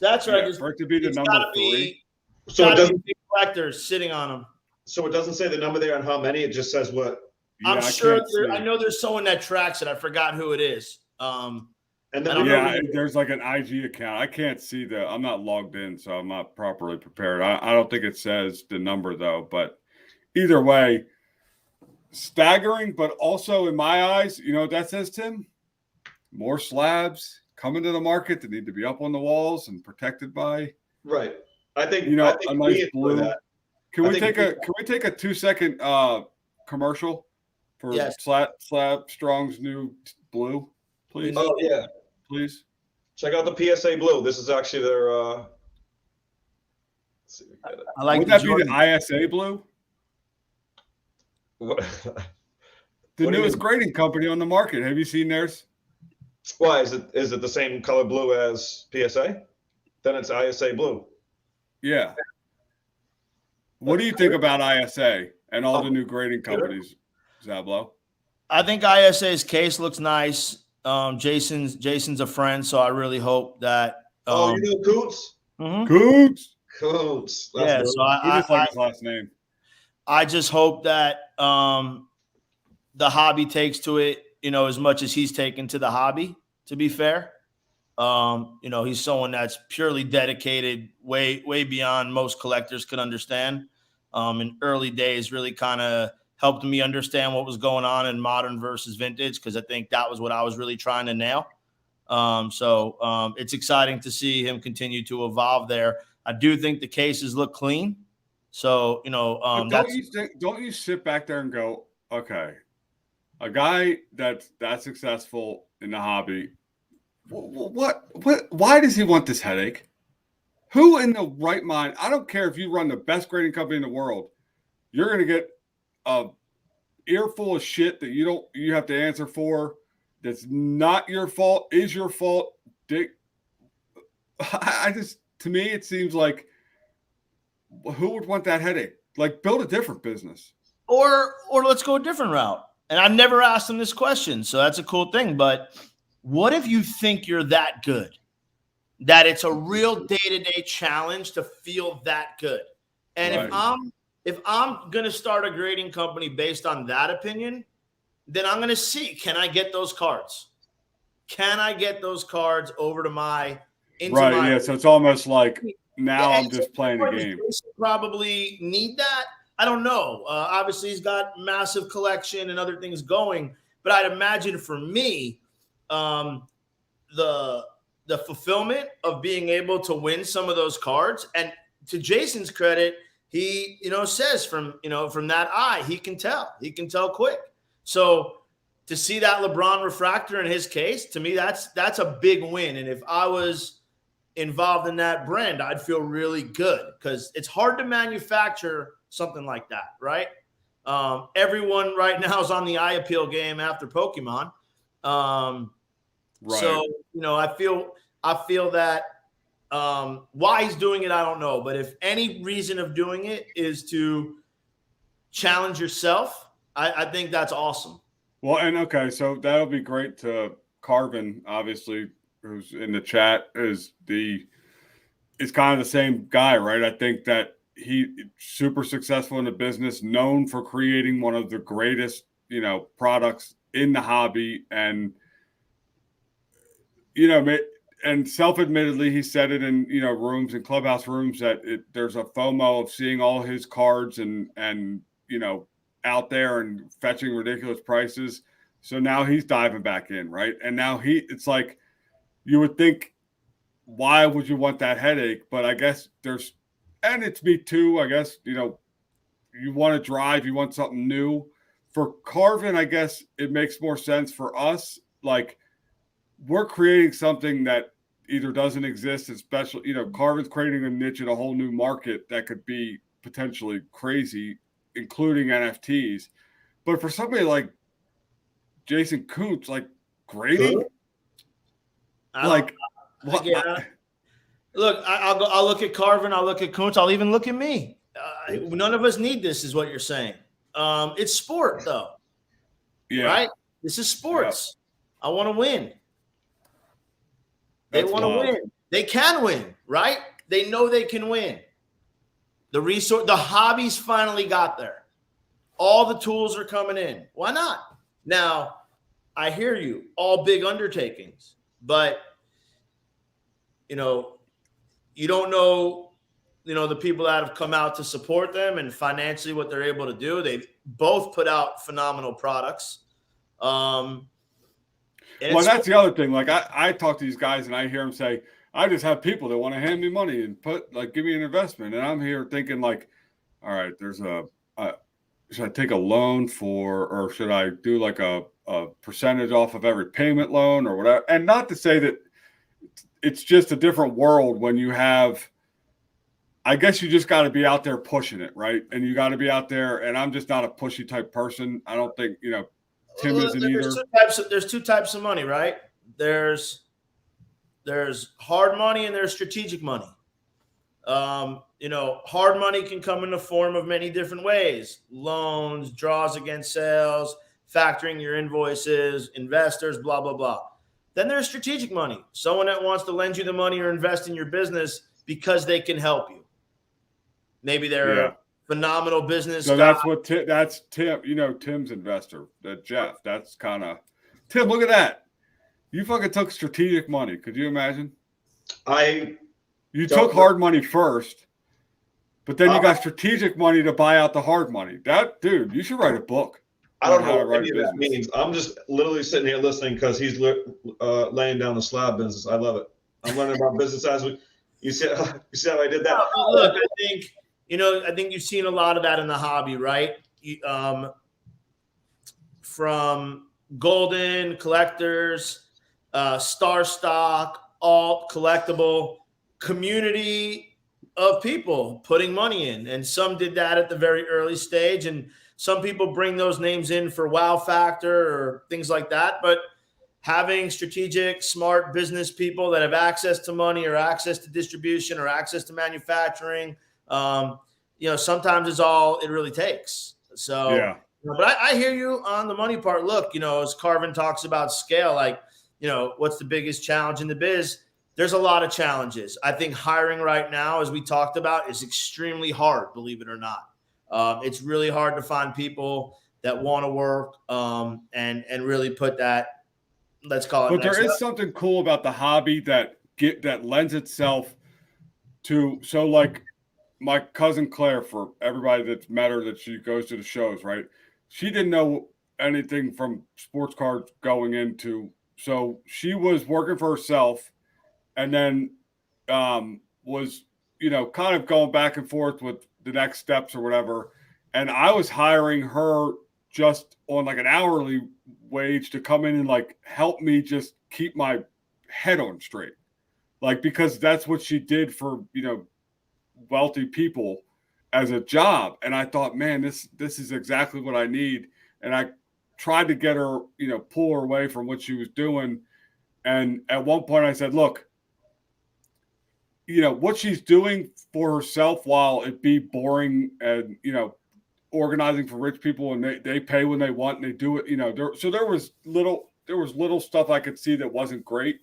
Speaker 3: That's right.
Speaker 1: Yeah, for it to be the number 3.
Speaker 2: So it doesn't
Speaker 3: be collectors sitting on them.
Speaker 2: So it doesn't say the number there on how many. It just says what.
Speaker 1: Yeah,
Speaker 3: I'm sure. I know there's someone that tracks it. I forgot who it is.
Speaker 2: And then
Speaker 1: there's like an IG account. I can't see I'm not logged in, so I'm not properly prepared. I don't think it says the number though. But either way, staggering. But also in my eyes, you know what that says, Tim? More slabs coming to the market that need to be up on the walls and protected by.
Speaker 2: Right. I think
Speaker 1: a nice blue.
Speaker 2: That.
Speaker 1: Can we take a 2-second commercial for Slab Strong's new blue, please?
Speaker 2: Oh yeah,
Speaker 1: please.
Speaker 2: Check out the PSA blue. This is actually their. Let's see if we get it.
Speaker 1: I like. Would that be the ISA blue?
Speaker 2: What?
Speaker 1: The newest grading company on the market. Have you seen theirs?
Speaker 2: Why is it the same color blue as PSA? Then it's ISA blue.
Speaker 1: Yeah. What do you think about ISA and all the new grading companies, Zablow?
Speaker 3: I think ISA's case looks nice. Jason's a friend, so I really hope that.
Speaker 2: You know Coots?
Speaker 1: Mm-hmm.
Speaker 2: Coots.
Speaker 3: Yeah, so
Speaker 1: I just like his last name.
Speaker 3: I just hope that the hobby takes to it, as much as he's taken to the hobby. To be fair, he's someone that's purely dedicated, way beyond most collectors could understand. In early days, really kind of helped me understand what was going on in modern versus vintage, because I think that was what I was really trying to nail. So it's exciting to see him continue to evolve there. I do think the cases look clean. So,
Speaker 1: don't you sit back there and go, okay, a guy that's that successful in the hobby, why does he want this headache? Who in the right mind? I don't care if you run the best grading company in the world. You're going to get a earful of shit that you have to answer for. That's not your fault. Is your fault. To me, it seems like who would want that headache? Like, build a different business.
Speaker 3: Or let's go a different route. And I've never asked him this question, so that's a cool thing. But what if you think you're that good? That it's a real day-to-day challenge to feel that good. And right. if I'm going to start a grading company based on that opinion, then I'm going to see, can I get those cards? Can I get those cards over to
Speaker 1: yeah, so it's almost like now I'm just playing the game.
Speaker 3: Probably need that. I don't know. Obviously, he's got massive collection and other things going. But I'd imagine for me, the fulfillment of being able to win some of those cards, and to Jason's credit, he says from that eye, he can tell quick. So to see that LeBron refractor in his case, to me, that's a big win. And if I was involved in that brand, I'd feel really good, because it's hard to manufacture something like that, right? Everyone right now is on the eye appeal game after Pokemon.
Speaker 1: Right.
Speaker 3: So, I feel that why he's doing it, I don't know. But if any reason of doing it is to challenge yourself, I think that's awesome.
Speaker 1: Well, and okay, so that'll be great to Carvin, obviously, who's in the chat, is kind of the same guy, right? I think that he super successful in the business, known for creating one of the greatest, products in the hobby, and and self-admittedly, he said it in rooms and clubhouse rooms that there's a FOMO of seeing all his cards and out there and fetching ridiculous prices. So now he's diving back in, right? And now it's like, you would think, why would you want that headache? But I guess and it's me too, I guess, you want to drive, you want something new. For Carvin, I guess it makes more sense. For us, like, we're creating something that either doesn't exist, especially, Carvin's creating a niche in a whole new market that could be potentially crazy, including NFTs. But for somebody like Jason Koontz, like grading,
Speaker 3: look, I'll look at Carvin, I'll look at Koontz, I'll even look at me. None of us need this, is what you're saying. It's sport, though.
Speaker 1: Yeah.
Speaker 3: Right? This is sports. Yeah. I want to win. They want to win. They can win, right? They know they can win. The hobbies finally got there. All the tools are coming in. Why not? Now, I hear you, all big undertakings, but you don't know, the people that have come out to support them and financially what they're able to do. They've both put out phenomenal products.
Speaker 1: Well, that's the other thing. Like I talk to these guys and I hear them say, I just have people that want to hand me money and give me an investment. And I'm here thinking like, all right, there's should I take a loan or should I do like a percentage off of every payment loan or whatever? And not to say that it's just a different world when you have, I guess you just got to be out there pushing it, right? And you got to be out there. And I'm just not a pushy type person. I don't think, Tim isn't either.
Speaker 3: There's two types of money, right? There's hard money and there's strategic money. Hard money can come in the form of many different ways: loans, draws against sales, factoring your invoices, investors, blah, blah, blah. Then there's strategic money, someone that wants to lend you the money or invest in your business because they can help you. Maybe they're a phenomenal business
Speaker 1: So
Speaker 3: guy.
Speaker 1: that's Tim, Tim's investor, that Jeff. That's kind of Tim. Look at that. You fucking took strategic money. Could you imagine? You took hard money first, but then you got strategic money to buy out the hard money. That dude, you should write a book.
Speaker 2: I don't know what any of that means. I'm just literally sitting here listening because he's laying down the slab business. I love it. I'm learning about business as we. You see how I did that?
Speaker 3: Look, I think you've seen a lot of that in the hobby, right? From golden collectors, star stock, alt, collectible, community of people putting money in. And some did that at the very early stage. And some people bring those names in for wow factor or things like that. But having strategic, smart business people that have access to money or access to distribution or access to manufacturing, sometimes is all it really takes. So,
Speaker 1: yeah.
Speaker 3: But I hear you on the money part. Look, as Carvin talks about scale, what's the biggest challenge in the biz? There's a lot of challenges. I think hiring right now, as we talked about, is extremely hard, believe it or not. It's really hard to find people that want to work and really put that, let's call it.
Speaker 1: But there is something cool about the hobby that lends itself to, so like my cousin Claire, for everybody that's met her, that she goes to the shows, right? She didn't know anything from sports cards going into, so she was working for herself and then was, kind of going back and forth with the next steps or whatever. And I was hiring her just on like an hourly wage to come in and like help me just keep my head on straight. Like, because that's what she did for, wealthy people as a job. And I thought, man, this is exactly what I need. And I tried to get her, pull her away from what she was doing. And at one point I said, look, what she's doing for herself, while it be boring and, organizing for rich people and they pay when they want and they do it, there was little stuff I could see that wasn't great.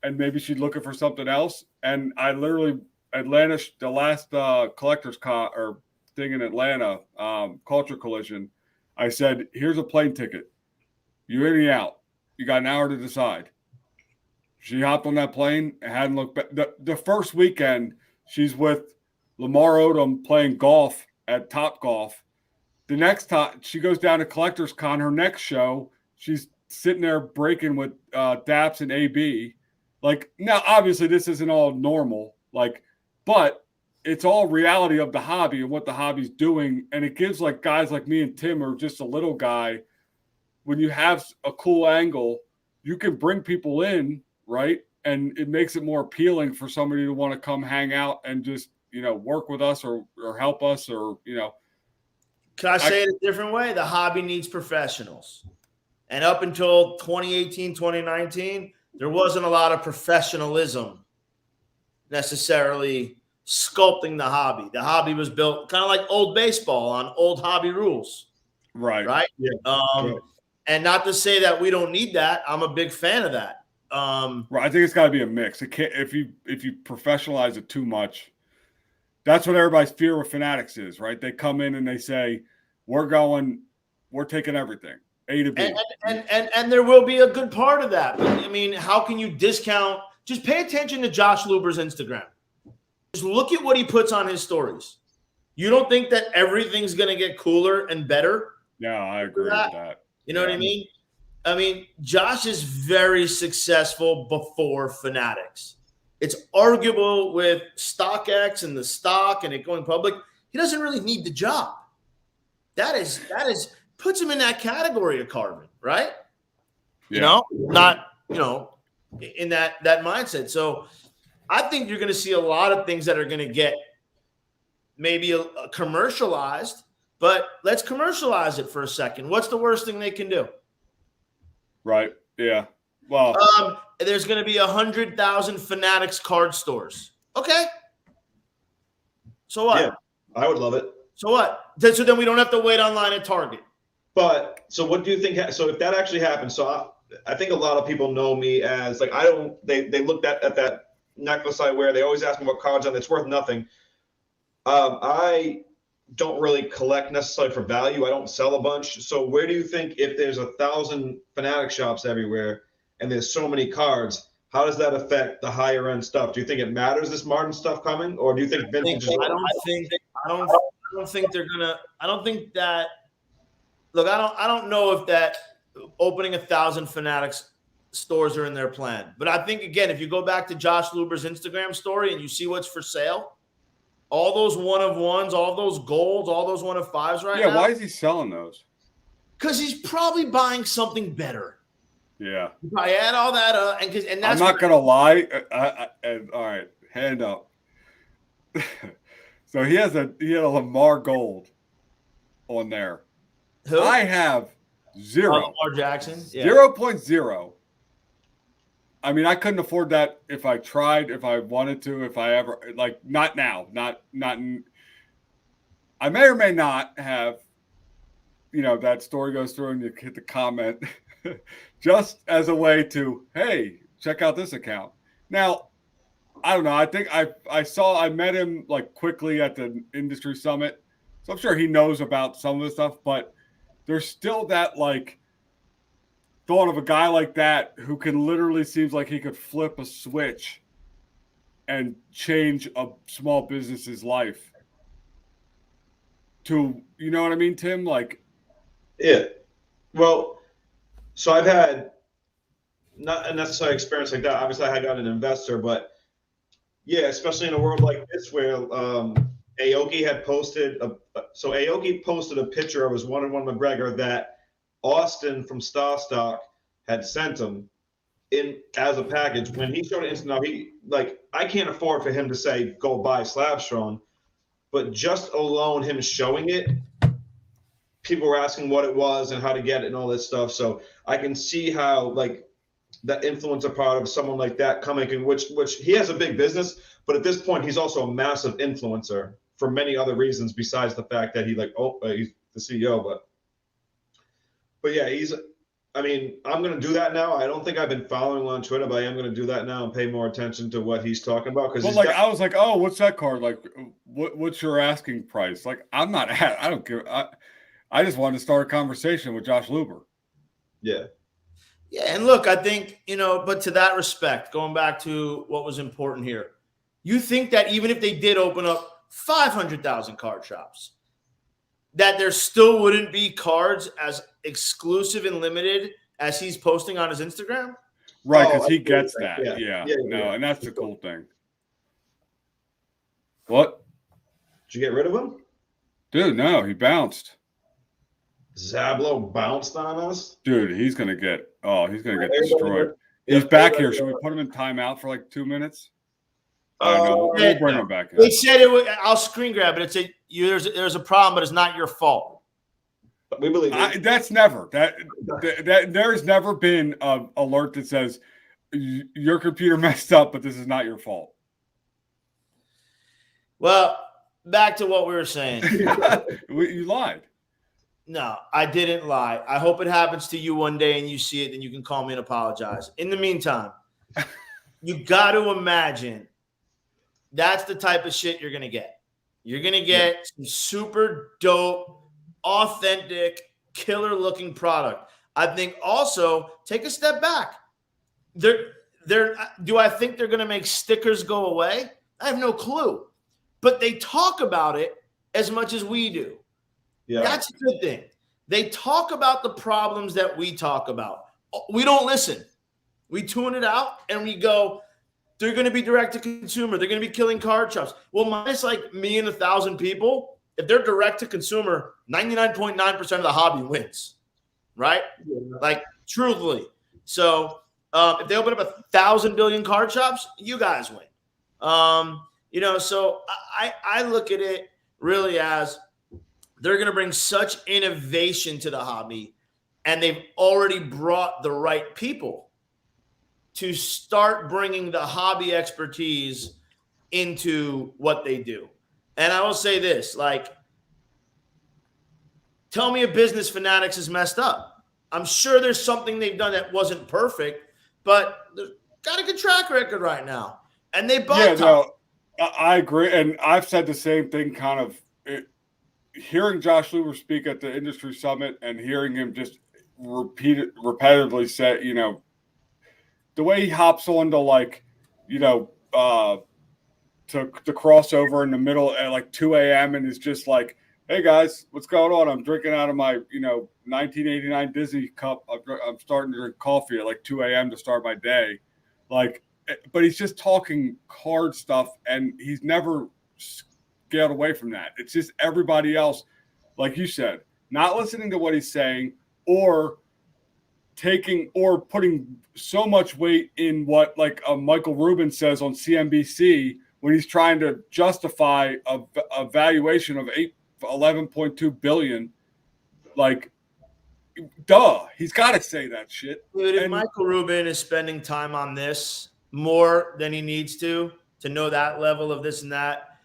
Speaker 1: And maybe she's looking for something else. And I literally, the last collector's or thing in Atlanta, Culture Collision, I said, here's a plane ticket. You in or out. You got an hour to decide. She hopped on that plane and hadn't looked back. The first weekend, she's with Lamar Odom playing golf at Top Golf. The next time she goes down to Collectors Con, her next show, she's sitting there breaking with Daps and AB. Like, now, obviously, this isn't all normal, but it's all reality of the hobby and what the hobby's doing. And it gives like guys like me and Tim, or just a little guy, when you have a cool angle, you can bring people in, right? And it makes it more appealing for somebody to want to come hang out and just, work with us or help us or.
Speaker 3: Can I say it a different way? The hobby needs professionals. And up until 2018, 2019, there wasn't a lot of professionalism necessarily sculpting the hobby. The hobby was built kind of like old baseball on old hobby rules.
Speaker 1: Right.
Speaker 3: Right. Yeah. And not to say that we don't need that. I'm a big fan of that.
Speaker 1: Right. I think it's got to be a mix. It can't if you professionalize it too much. That's what everybody's fear with Fanatics is, right? They come in and they say, we're taking everything, A to B.
Speaker 3: And there will be a good part of that. But, I mean, how can you discount? Just pay attention to Josh Luber's Instagram. Just look at what he puts on his stories. You don't think that everything's going to get cooler and better?
Speaker 1: Yeah, I agree with that.
Speaker 3: You know what I mean? I mean, Josh is very successful before Fanatics. It's arguable with StockX and the stock and it going public. He doesn't really need the job. That is puts him in that category of Carvin, right?
Speaker 1: Yeah.
Speaker 3: You know, not, you know, in that mindset. So I think you're going to see a lot of things that are going to get maybe a commercialized, but let's commercialize it for a second. What's the worst thing they can do?
Speaker 1: Right. Yeah. Well,
Speaker 3: there's going to be 100,000 Fanatics card stores. Okay. So what?
Speaker 2: Yeah, I would love it.
Speaker 3: So what? So then we don't have to wait online at Target.
Speaker 2: But so what do you think? So if that actually happens, so I think a lot of people know me as like, they looked at that necklace I wear. They always ask me what cards on. It's worth nothing. I don't really collect necessarily for value. I don't sell a bunch. So where do you think, if there's 1,000 Fanatic shops everywhere and there's so many cards, how does that affect the higher end stuff? Do you think it matters, this modern stuff coming, or do you think vintage?
Speaker 3: I don't think they're gonna. I don't think that. Look, I don't know if that opening 1,000 Fanatics stores are in their plan. But I think, again, if you go back to Josh Luber's Instagram story and you see what's for sale, all those 1-of-1s, all those golds, all those 1-of-5s right now.
Speaker 1: Yeah, why is he selling those?
Speaker 3: Because he's probably buying something better.
Speaker 1: Yeah.
Speaker 3: I add all that up, and that's.
Speaker 1: I'm not gonna lie. All right, hand up. So he had a Lamar Gold on there.
Speaker 3: Who?
Speaker 1: I have 0.
Speaker 3: Lamar Jackson. Yeah.
Speaker 1: 0.0. I mean, I couldn't afford that if I tried, if I wanted to, if I ever, like, not now, not. I may or may not have, you know, that story goes through and you hit the comment just as a way to, hey, check out this account. Now, I don't know. I think I met him like quickly at the industry summit. So I'm sure he knows about some of the stuff, but there's still that like thought of a guy like that who can literally seems like he could flip a switch and change a small business's life to, you know what I mean, Tim? Like,
Speaker 2: yeah. Well, so I've had not a necessary experience like that. Obviously, I got an investor, but yeah, especially in a world like this where Aoki had posted Aoki posted a picture of his 1-on-1 McGregor that Austin from Star Stock had sent him in as a package. When he showed it instant, he like, I can't afford for him to say go buy Slab Strong, but just alone him showing it, people were asking what it was and how to get it and all this stuff. So I can see how like that influencer part of someone like that coming in, which he has a big business, but at this point he's also a massive influencer for many other reasons besides the fact that he's the CEO. But yeah, I mean, I'm going to do that now. I don't think I've been following him on Twitter, but I am going to do that now and pay more attention to what he's talking about. Because
Speaker 1: I was like, oh, what's that card? Like, what's your asking price? Like, I don't care. I just wanted to start a conversation with Josh Luber.
Speaker 2: Yeah.
Speaker 3: Yeah, and look, I think, you know, but to that respect, going back to what was important here, you think that even if they did open up 500,000 card shops, that there still wouldn't be cards as exclusive and limited as he's posting on his Instagram?
Speaker 1: Right, because he gets that.
Speaker 2: Yeah.
Speaker 1: And that's the cool thing. What?
Speaker 2: Did you get rid of him?
Speaker 1: Dude, no, he bounced.
Speaker 2: Zablow bounced on us?
Speaker 1: Dude, he's going to get destroyed. He's back here. Should we put him in timeout for like 2 minutes? We'll bring him back in.
Speaker 3: They said it would, I'll screen grab it. It said there's a problem, but it's not your fault.
Speaker 2: We believe it.
Speaker 1: That's never. That there's never been an alert that says your computer messed up, but this is not your fault.
Speaker 3: Well, back to what we were saying.
Speaker 1: You lied.
Speaker 3: No, I didn't lie. I hope it happens to you one day and you see it, then you can call me and apologize. In the meantime, You got to imagine that's the type of shit you're going to get. You're going to get some super dope, authentic, killer looking product. I think also take a step back. Do I think they're going to make stickers go away? I have no clue. But they talk about it as much as we do. Yeah. That's a good thing. They talk about the problems that we talk about. We don't listen. We tune it out and we go, they're going to be direct to consumer. They're going to be killing card shops. Well, minus like me and 1,000 people, if they're direct to consumer, 99.9% of the hobby wins, right? Yeah. Like, truthfully. So if they open up 1,000 billion card shops, you guys win. So I look at it really as they're going to bring such innovation to the hobby, and they've already brought the right people to start bringing the hobby expertise into what they do. And I will say this, like, tell me a business Fanatics is messed up. I'm sure there's something they've done that wasn't perfect, but they've got a good track record right now. And they bought.
Speaker 1: Yeah, no, I agree. And I've said the same thing kind of hearing Josh Luber speak at the industry summit and hearing him just repetitively say, the way he hops on to like, to cross over in the middle at like 2 a.m. and is just like, hey guys, what's going on? I'm drinking out of my, 1989 Disney cup. I'm starting to drink coffee at like 2 a.m. to start my day. Like, but he's just talking card stuff and he's never scaled away from that. It's just everybody else, like you said, not listening to what he's saying or putting so much weight in what like Michael Rubin says on CNBC when he's trying to justify a valuation of 11.2 billion. Like, duh, he's got to say that shit.
Speaker 3: Dude, if Michael Rubin is spending time on this more than he needs to know that level of this and that,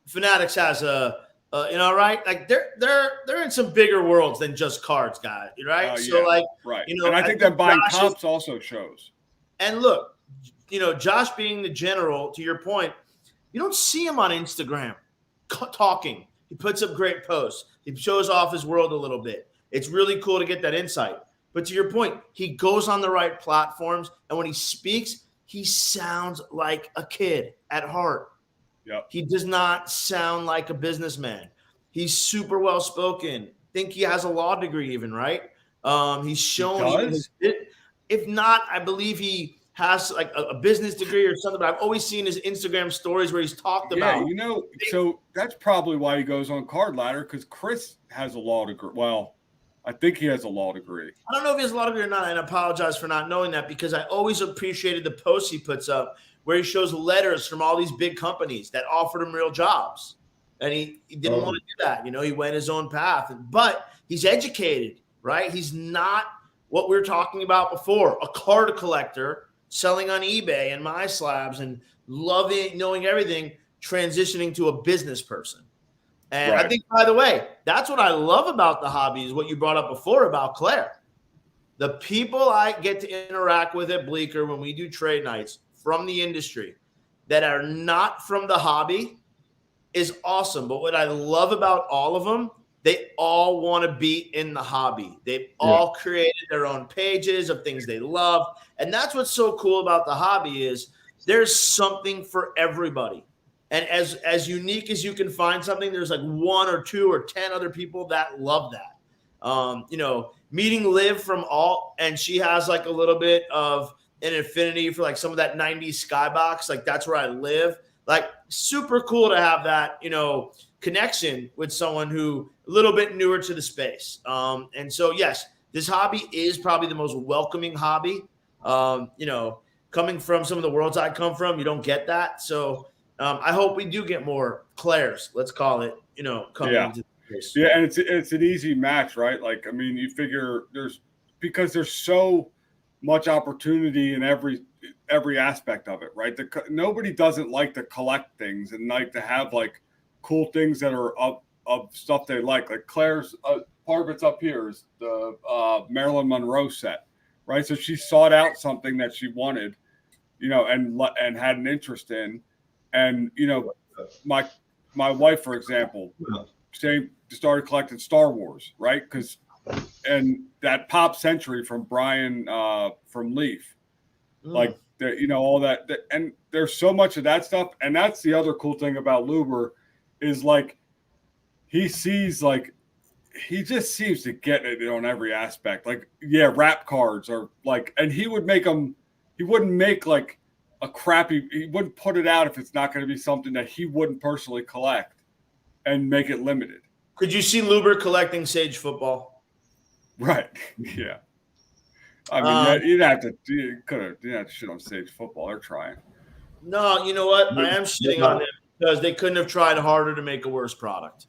Speaker 3: Fanatics has right? Like they're in some bigger worlds than just cards, guys, right? So like,
Speaker 1: right. And I think that buying comps also shows.
Speaker 3: And look, Josh being the general, to your point, you don't see him on Instagram talking. He puts up great posts. He shows off his world a little bit. It's really cool to get that insight. But to your point, he goes on the right platforms, and when he speaks, he sounds like a kid at heart.
Speaker 1: Yep.
Speaker 3: He does not sound like a businessman. He's super well spoken. Think he has a law degree, even, right? He's shown. If not, I believe he has like a business degree or something. But I've always seen his Instagram stories where he's talked about.
Speaker 1: Yeah, so that's probably why he goes on Card Ladder, because Chris has a law degree. Well, I think he has a law degree.
Speaker 3: I don't know if he has a law degree or not, and I apologize for not knowing that, because I always appreciated the posts he puts up where he shows letters from all these big companies that offered him real jobs. And he didn't want to do that. He went his own path. But he's educated, right? He's not what we were talking about before, a card collector selling on eBay and my slabs and knowing everything, transitioning to a business person. And right. I think, by the way, that's what I love about the hobby, is what you brought up before about Claire. The people I get to interact with at Bleecker when we do trade nights from the industry that are not from the hobby is awesome. But what I love about all of them, they all want to be in the hobby. They've all created their own pages of things they love. And that's what's so cool about the hobby, is there's something for everybody. And as unique as you can find something, there's like 1 or 2 or 10 other people that love that. Meeting Liv from Alt, and she has like a little bit of an affinity for like some of that 90s skybox. Like, that's where I live. Like, super cool to have that, connection with someone who a little bit newer to the space. And so, yes, this hobby is probably the most welcoming hobby. Coming from some of the worlds I come from, you don't get that. So I hope we do get more Claires, let's call it, coming into the space.
Speaker 1: Yeah, and it's an easy match, right? Like, I mean, you figure because there's so much opportunity in every aspect of it, right? Nobody doesn't like to collect things and like to have like cool things that are of stuff they like. Like Claire's part of it's up here is the Marilyn Monroe set, right? So she sought out something that she wanted, and had an interest in. And, my wife, for example, started collecting Star Wars, right? And that Pop Century from Brian from Leaf, like all that, and there's so much of that stuff. And that's the other cool thing about Luber is like he just seems to get it on every aspect. Like, rap cards are like, and he would make them. He wouldn't make like he wouldn't put it out if it's not going to be something that he wouldn't personally collect and make it limited.
Speaker 3: Could you see Luber collecting Sage football?
Speaker 1: Right. Yeah. I mean, you didn't have to shit on Sage football. They're trying.
Speaker 3: No, you know what? I am shitting on them because they couldn't have tried harder to make a worse product.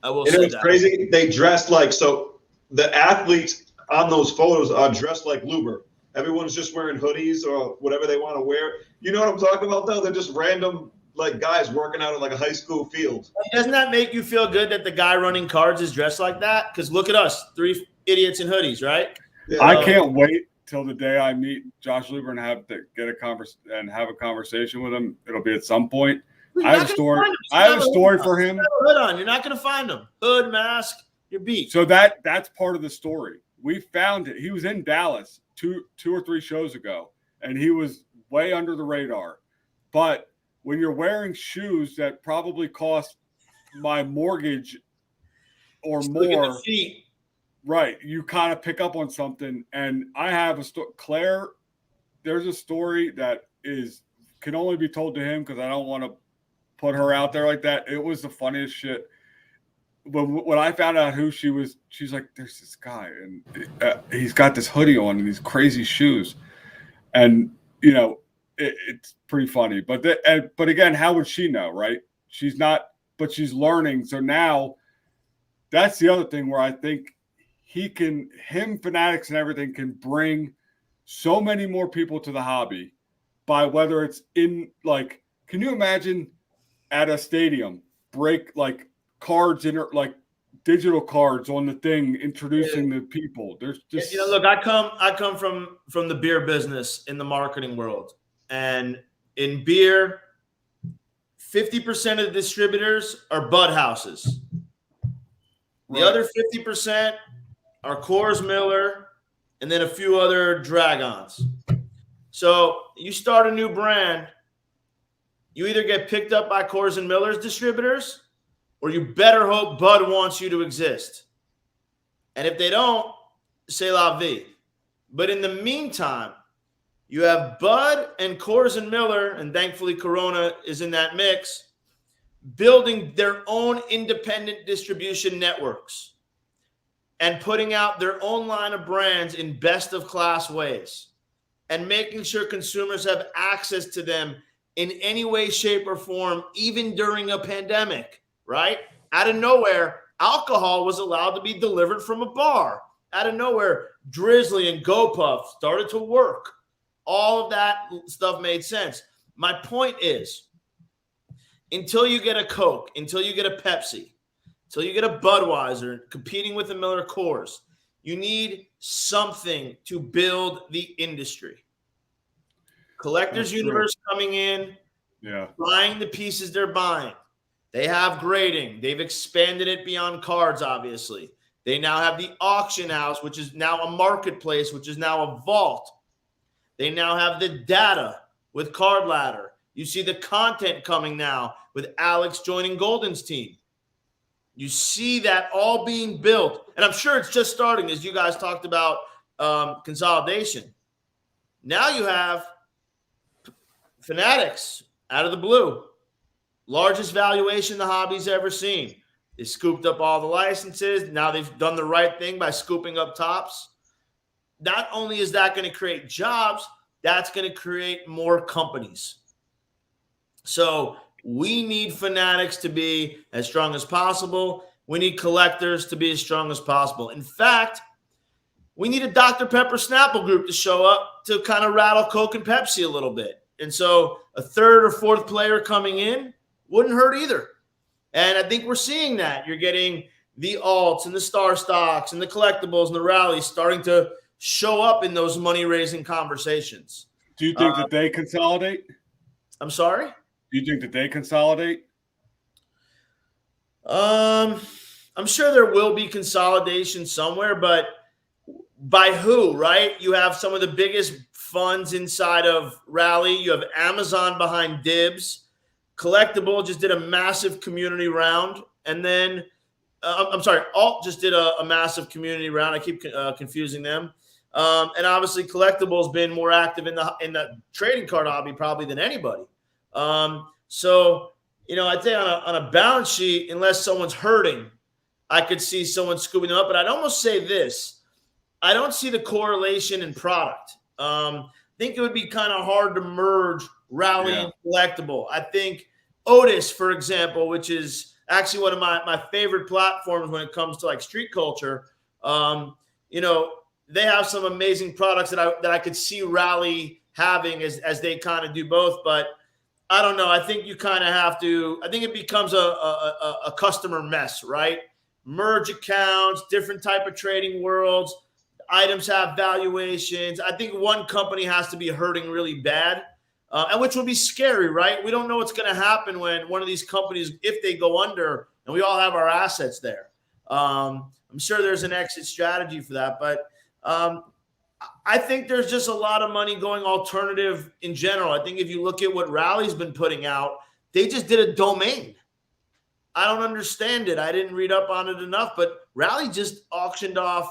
Speaker 3: I will say that. It's
Speaker 2: crazy. They dressed like, so the athletes on those photos are dressed like Luber. Everyone's just wearing hoodies or whatever they want to wear. You know what I'm talking about, though? They're just random like guys working out in like a high school field.
Speaker 3: Doesn't that make you feel good that the guy running cards is dressed like that? Because look at us, 3 idiots in hoodies, right?
Speaker 1: Yeah. I can't wait till the day I meet Josh Luber and have a conversation with him. It'll be at some point. I have a story for him.
Speaker 3: Hood on. You're not going to find him. Hood, mask, you're beat.
Speaker 1: So that's part of the story. We found it. He was in Dallas two or three shows ago, and he was way under the radar. But when you're wearing shoes that probably cost my mortgage or more, right, you kind of pick up on something. And I have a story. Claire, there's a story that can only be told to him because I don't want to put her out there like that. It was the funniest shit. But when I found out who she was, she's like, there's this guy, and he's got this hoodie on and these crazy shoes. And, it's pretty funny. But again, how would she know, right? She's not, but she's learning. So now that's the other thing where I think Fanatics and everything can bring so many more people to the hobby by whether it's in, like, can you imagine at a stadium, break like cards in like digital cards on the thing, introducing the people. There's just
Speaker 3: look, I come from the beer business in the marketing world, and in beer, 50% of the distributors are bud houses. The other 50% are Coors, Miller, and then a few other dragons. So you start a new brand, you either get picked up by Coors and Miller's distributors, or you better hope Bud wants you to exist. And if they don't, c'est la vie. But in the meantime, you have Bud and Coors and Miller, and thankfully Corona is in that mix, building their own independent distribution networks and putting out their own line of brands in best-of-class ways and making sure consumers have access to them in any way, shape, or form, even during a pandemic. Right? Out of nowhere, alcohol was allowed to be delivered from a bar. Out of nowhere, Drizzly and GoPuff started to work. All of that stuff made sense. My point is, until you get a Coke, until you get a Pepsi, until you get a Budweiser competing with a Miller Coors, you need something to build the industry. Collectors Universe coming in, buying the pieces they're buying. They have grading. They've expanded it beyond cards, obviously. They now have the auction house, which is now a marketplace, which is now a vault. They now have the data with Card Ladder. You see the content coming now with Alex joining Golden's team. You see that all being built. And I'm sure it's just starting, as you guys talked about consolidation. Now you have Fanatics out of the blue. Largest valuation the hobby's ever seen. They scooped up all the licenses. Now they've done the right thing by scooping up Tops. Not only is that going to create jobs, that's going to create more companies. So we need Fanatics to be as strong as possible. We need collectors to be as strong as possible. In fact, we need a Dr. Pepper Snapple group to show up to kind of rattle Coke and Pepsi a little bit. And so a third or fourth player coming in wouldn't hurt either. And I think we're seeing that. You're getting the alts and the star stocks and the collectibles and the rallies starting to show up in those money-raising conversations.
Speaker 1: Do you think that they consolidate?
Speaker 3: I'm sorry?
Speaker 1: Do you think that they consolidate?
Speaker 3: I'm sure there will be consolidation somewhere, but by who, right? You have some of the biggest funds inside of Rally. You have Amazon behind Dibs. Collectible just did a massive community round. And then, I'm sorry, Alt just did a massive community round. I keep confusing them. And obviously, Collectible's been more active in the trading card hobby probably than anybody. So, I'd say on a balance sheet, unless someone's hurting, I could see someone scooping them up. But I'd almost say this. I don't see the correlation in product. I think it would be kind of hard to merge Rally and Collectible. I think Otis, for example, which is actually one of my favorite platforms when it comes to like street culture, they have some amazing products that I could see Rally having as they kind of do both. But I don't know. I think you kind of have to. I think it becomes a customer mess, right? Merge accounts, different type of trading worlds. Items have valuations. I think one company has to be hurting really bad, and which would be scary, right? We don't know what's going to happen when one of these companies, if they go under, and we all have our assets there. I'm sure there's an exit strategy for that, but I think there's just a lot of money going alternative in general. I think if you look at what Rally's been putting out, they just did a domain. I don't understand it. I didn't read up on it enough, but Rally just auctioned off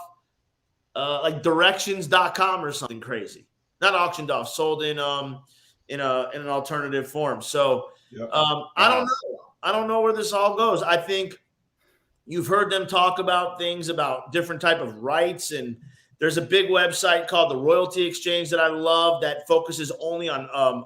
Speaker 3: like directions.com or something crazy. Not auctioned off, sold in an alternative form. So I don't know. I don't know where this all goes. I think you've heard them talk about things about different type of rights, and there's a big website called the Royalty Exchange that I love that focuses only on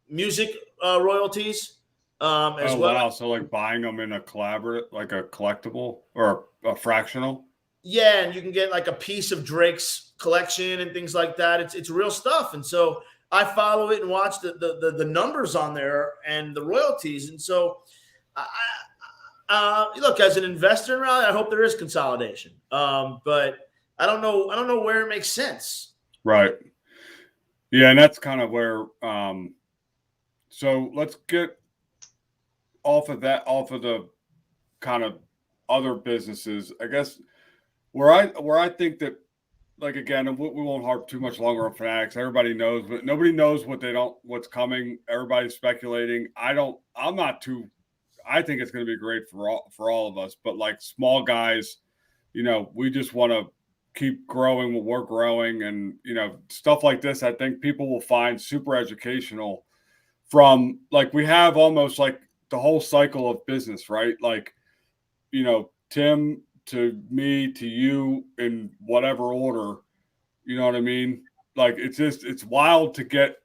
Speaker 3: music royalties as well.
Speaker 1: Wow. So like buying them in a collaborative, like a collectible or a fractional.
Speaker 3: Yeah, and you can get like a piece of Drake's collection and things like that. It's real stuff, and so I follow it and watch the numbers on there and the royalties. And so, look, as an investor in Rally, I hope there is consolidation, but I don't know where it makes sense.
Speaker 1: Right. Yeah, and that's kind of where. So let's get off of the kind of other businesses, I guess. Where I think that, like, again, we won't harp too much longer on Fanatics. Everybody knows, but nobody knows what's coming. Everybody's speculating. I think it's going to be great for all of us. But like small guys, we just want to keep growing what we're growing, and stuff like this. I think people will find super educational from, like, we have almost like the whole cycle of business, right? Like, Tim to me to you in whatever order, you know what I mean? Like, it's wild to get,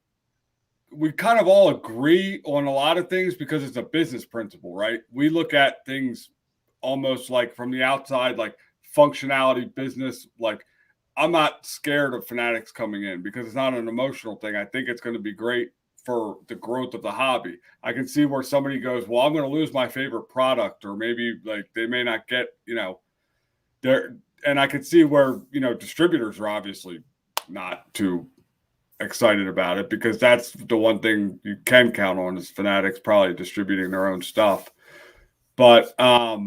Speaker 1: we kind of all agree on a lot of things because it's a business principle, right? We look at things almost like from the outside, like functionality business. Like, I'm not scared of Fanatics coming in because it's not an emotional thing. I think it's going to be great for the growth of the hobby. I can see where somebody goes, well, I'm going to lose my favorite product, or maybe like they may not get, there. And I can see where, distributors are obviously not too excited about it, because that's the one thing you can count on is Fanatics probably distributing their own stuff. But what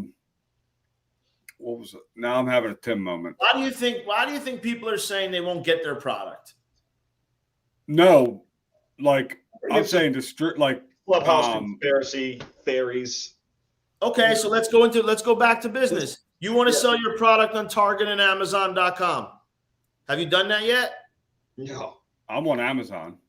Speaker 1: was it? Now I'm having a Tim moment.
Speaker 3: Why do you think people are saying they won't get their product?
Speaker 1: No, like I'm saying like
Speaker 2: clubhouse conspiracy theories.
Speaker 3: Okay, so let's go back to business. You want to sell your product on Target and Amazon.com. Have you done that yet?
Speaker 2: No.
Speaker 1: I'm on Amazon.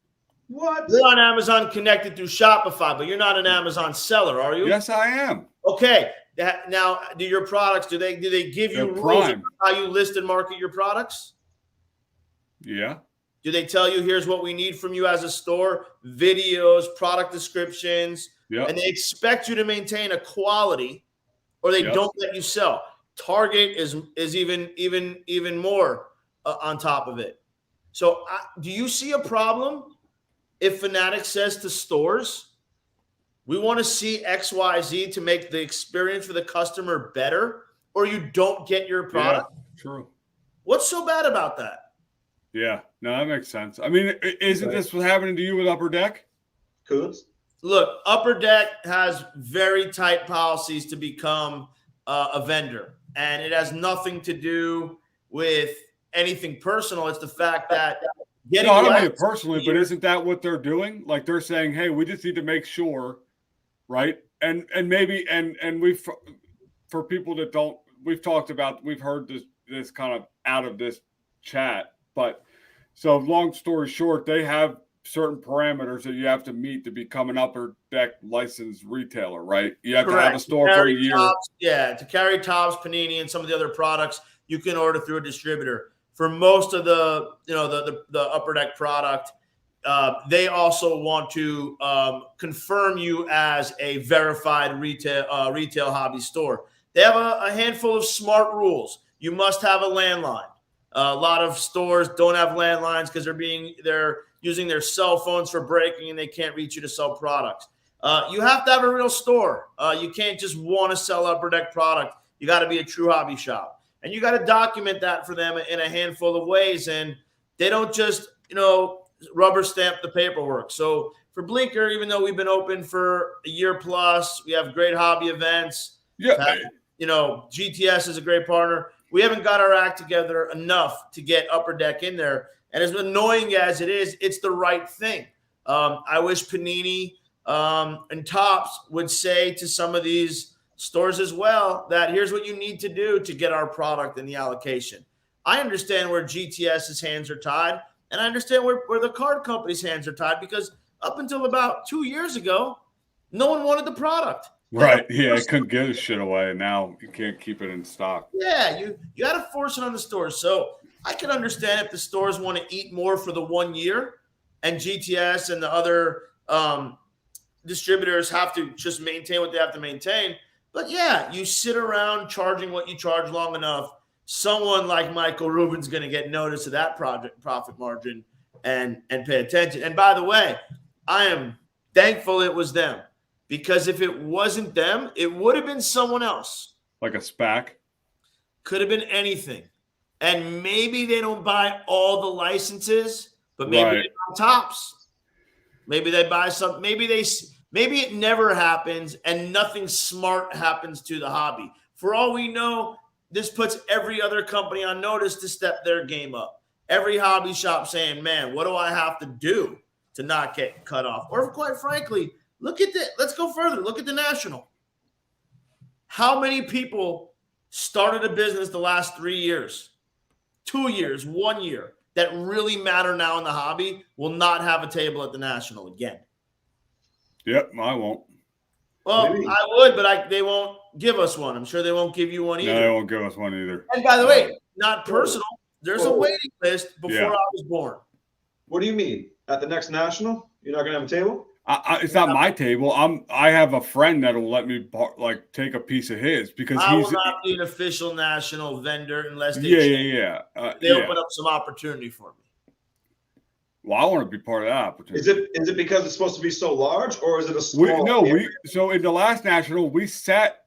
Speaker 2: What?
Speaker 3: You're on Amazon connected through Shopify, but you're not an Amazon seller, are you?
Speaker 1: Yes, I am.
Speaker 3: Okay. Now, do your products, do they give you rules on how you list and market your products?
Speaker 1: Yeah.
Speaker 3: Do they tell you, here's what we need from you as a store, videos, product descriptions, and they expect you to maintain a quality, or they don't let you sell? Target is even more on top of it. So do you see a problem if Fanatics says to stores, we want to see XYZ to make the experience for the customer better, or you don't get your product?
Speaker 1: Yeah, true.
Speaker 3: What's so bad about that?
Speaker 1: Yeah, no, that makes sense. I mean, isn't this what's happening to you with Upper Deck?
Speaker 2: Coons?
Speaker 3: Look, Upper Deck has very tight policies to become a vendor, and it has nothing to do with anything personal. It's the fact that getting
Speaker 1: no, I don't mean it personally, but isn't that what they're doing? Like they're saying, hey, we just need to make sure, right? And maybe and we've for people that don't, we've talked about, we've heard this kind of out of this chat, but so long story short, they have certain parameters that you have to meet to become an Upper Deck licensed retailer, right? You have to have a store for a year.
Speaker 3: To carry Topps, Panini, and some of the other products, you can order through a distributor. For most of the the Upper Deck product, they also want to confirm you as a verified retail hobby store. They have a handful of smart rules. You must have a landline. A lot of stores don't have landlines because they're using their cell phones for breaking and they can't reach you to sell products. You have to have a real store. You can't just want to sell Upper Deck product. You got to be a true hobby shop. And you got to document that for them in a handful of ways. And they don't just, rubber stamp the paperwork. So for Bleecker, even though we've been open for a year plus, we have great hobby events.
Speaker 1: Yeah.
Speaker 3: GTS is a great partner. We haven't got our act together enough to get Upper Deck in there. And as annoying as it is, it's the right thing. I wish Panini and Topps would say to some of these stores as well that here's what you need to do to get our product in the allocation. I understand where GTS's hands are tied, and I understand where the card company's hands are tied, because up until about 2 years ago, no one wanted the product.
Speaker 1: Right. Yeah, I couldn't give a shit away, and now you can't keep it in stock.
Speaker 3: Yeah, you got to force it on the stores. So I can understand if the stores want to eat more for the 1 year, and GTS and the other distributors have to just maintain what they have to maintain. But yeah, you sit around charging what you charge long enough, someone like Michael Rubin's going to get notice of that profit margin and pay attention. And by the way, I am thankful it was them, because if it wasn't them, it would have been someone else.
Speaker 1: Like a SPAC?
Speaker 3: Could have been anything. And maybe they don't buy all the licenses, but maybe they're on Topps. Maybe they buy some. Maybe it never happens and nothing smart happens to the hobby. For all we know, this puts every other company on notice to step their game up. Every hobby shop saying, man, what do I have to do to not get cut off? Or quite frankly, let's go further. Look at the National. How many people started a business the last 3 years, 2 years, 1 year that really matter now in the hobby will not have a table at the National again?
Speaker 1: Yep, I won't.
Speaker 3: Well, maybe. I would, but they won't give us one. I'm sure they won't give you one either.
Speaker 1: No, they won't give us one either.
Speaker 3: And by the way, not personal. There's a waiting list before I was born.
Speaker 2: What do you mean? At the next National? You're not going to have a table?
Speaker 1: It's not my table. I have a friend that'll let me take a piece of his, because
Speaker 3: I will not be an official National vendor unless they they open up some opportunity for me.
Speaker 1: Well, I want to be part of that opportunity.
Speaker 2: Is it because it's supposed to be so large, or is it a small?
Speaker 1: So in the last National,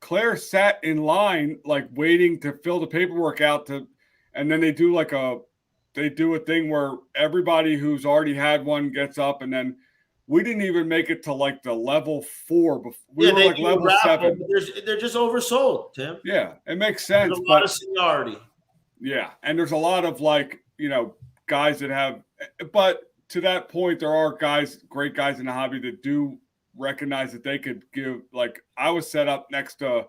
Speaker 1: Claire sat in line, like waiting to fill the paperwork out and then they do a thing where everybody who's already had one gets up, and then we didn't even make it to like the level 4 before. We were like level 7.
Speaker 3: They're just oversold, Tim.
Speaker 1: Yeah, it makes sense.
Speaker 3: There's a lot of seniority.
Speaker 1: Yeah, and there's a lot of guys that have, but to that point, there are great guys in the hobby that do recognize that they could give. Like I was set up next to,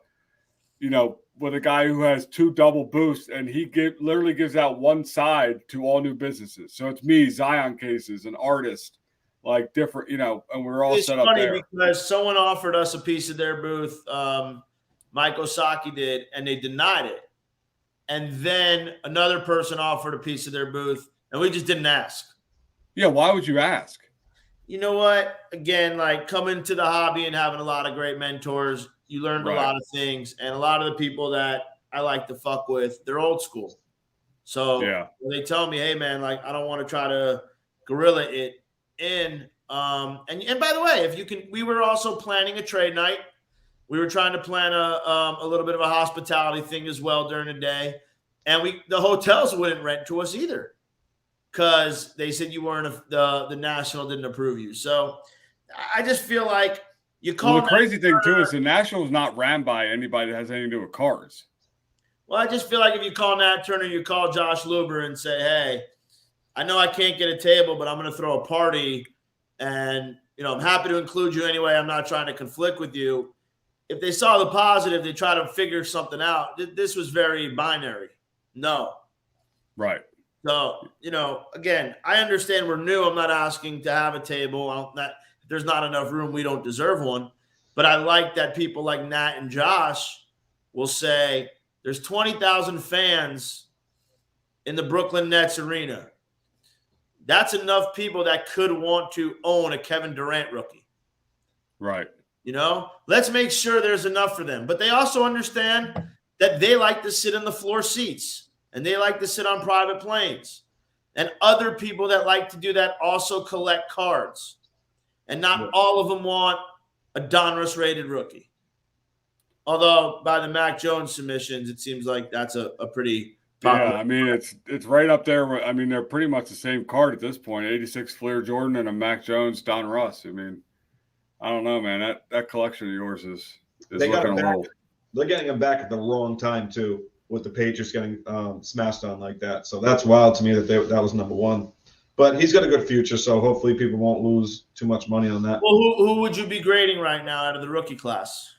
Speaker 1: with a guy who has 2 double boosts, and he literally gives out one side to all new businesses. So it's me, Zion Cases, an artist, like different, and we're all set up there.
Speaker 3: Because someone offered us a piece of their booth, Mike Osaki did, and they denied it. And then another person offered a piece of their booth, and we just didn't ask.
Speaker 1: Yeah, why would you ask?
Speaker 3: You know what? Again, like coming to the hobby and having a lot of great mentors, you learned a lot of things. And a lot of the people that I like to fuck with, they're old school. So when they tell me, hey, man, like I don't want to try to guerrilla it in. And by the way, we were also planning a trade night. We were trying to plan a little bit of a hospitality thing as well during the day. And the hotels wouldn't rent to us either, because they said you weren't the National didn't approve you. So I just feel like you call.
Speaker 1: Well, the crazy thing too is the National is not ran by anybody that has anything to do with cards.
Speaker 3: Well, I just feel like if you call Nat Turner, you call Josh Luber and say, "Hey, I know I can't get a table, but I'm going to throw a party, and I'm happy to include you anyway. I'm not trying to conflict with you." If they saw the positive, they try to figure something out. This was very binary. No.
Speaker 1: Right.
Speaker 3: So, again, I understand we're new. I'm not asking to have a table. If there's not enough room, we don't deserve one. But I like that people like Nat and Josh will say there's 20,000 fans in the Brooklyn Nets arena. That's enough people that could want to own a Kevin Durant rookie.
Speaker 1: Right.
Speaker 3: Let's make sure there's enough for them. But they also understand that they like to sit in the floor seats and they like to sit on private planes. And other people that like to do that also collect cards. And not all of them want a Donruss rated rookie. Although by the Mac Jones submissions, it seems like that's a pretty popular.
Speaker 1: Yeah, I mean, it's right up there. I mean, they're pretty much the same card at this point. 86 Fleer Jordan and a Mac Jones Donruss. I mean, I don't know, man. That collection of yours is looking a little.
Speaker 2: They're getting him back at the wrong time too, with the Patriots getting smashed on like that. So that's wild to me that was number one. But he's got a good future, so hopefully people won't lose too much money on that.
Speaker 3: Well, who would you be grading right now out of the rookie class?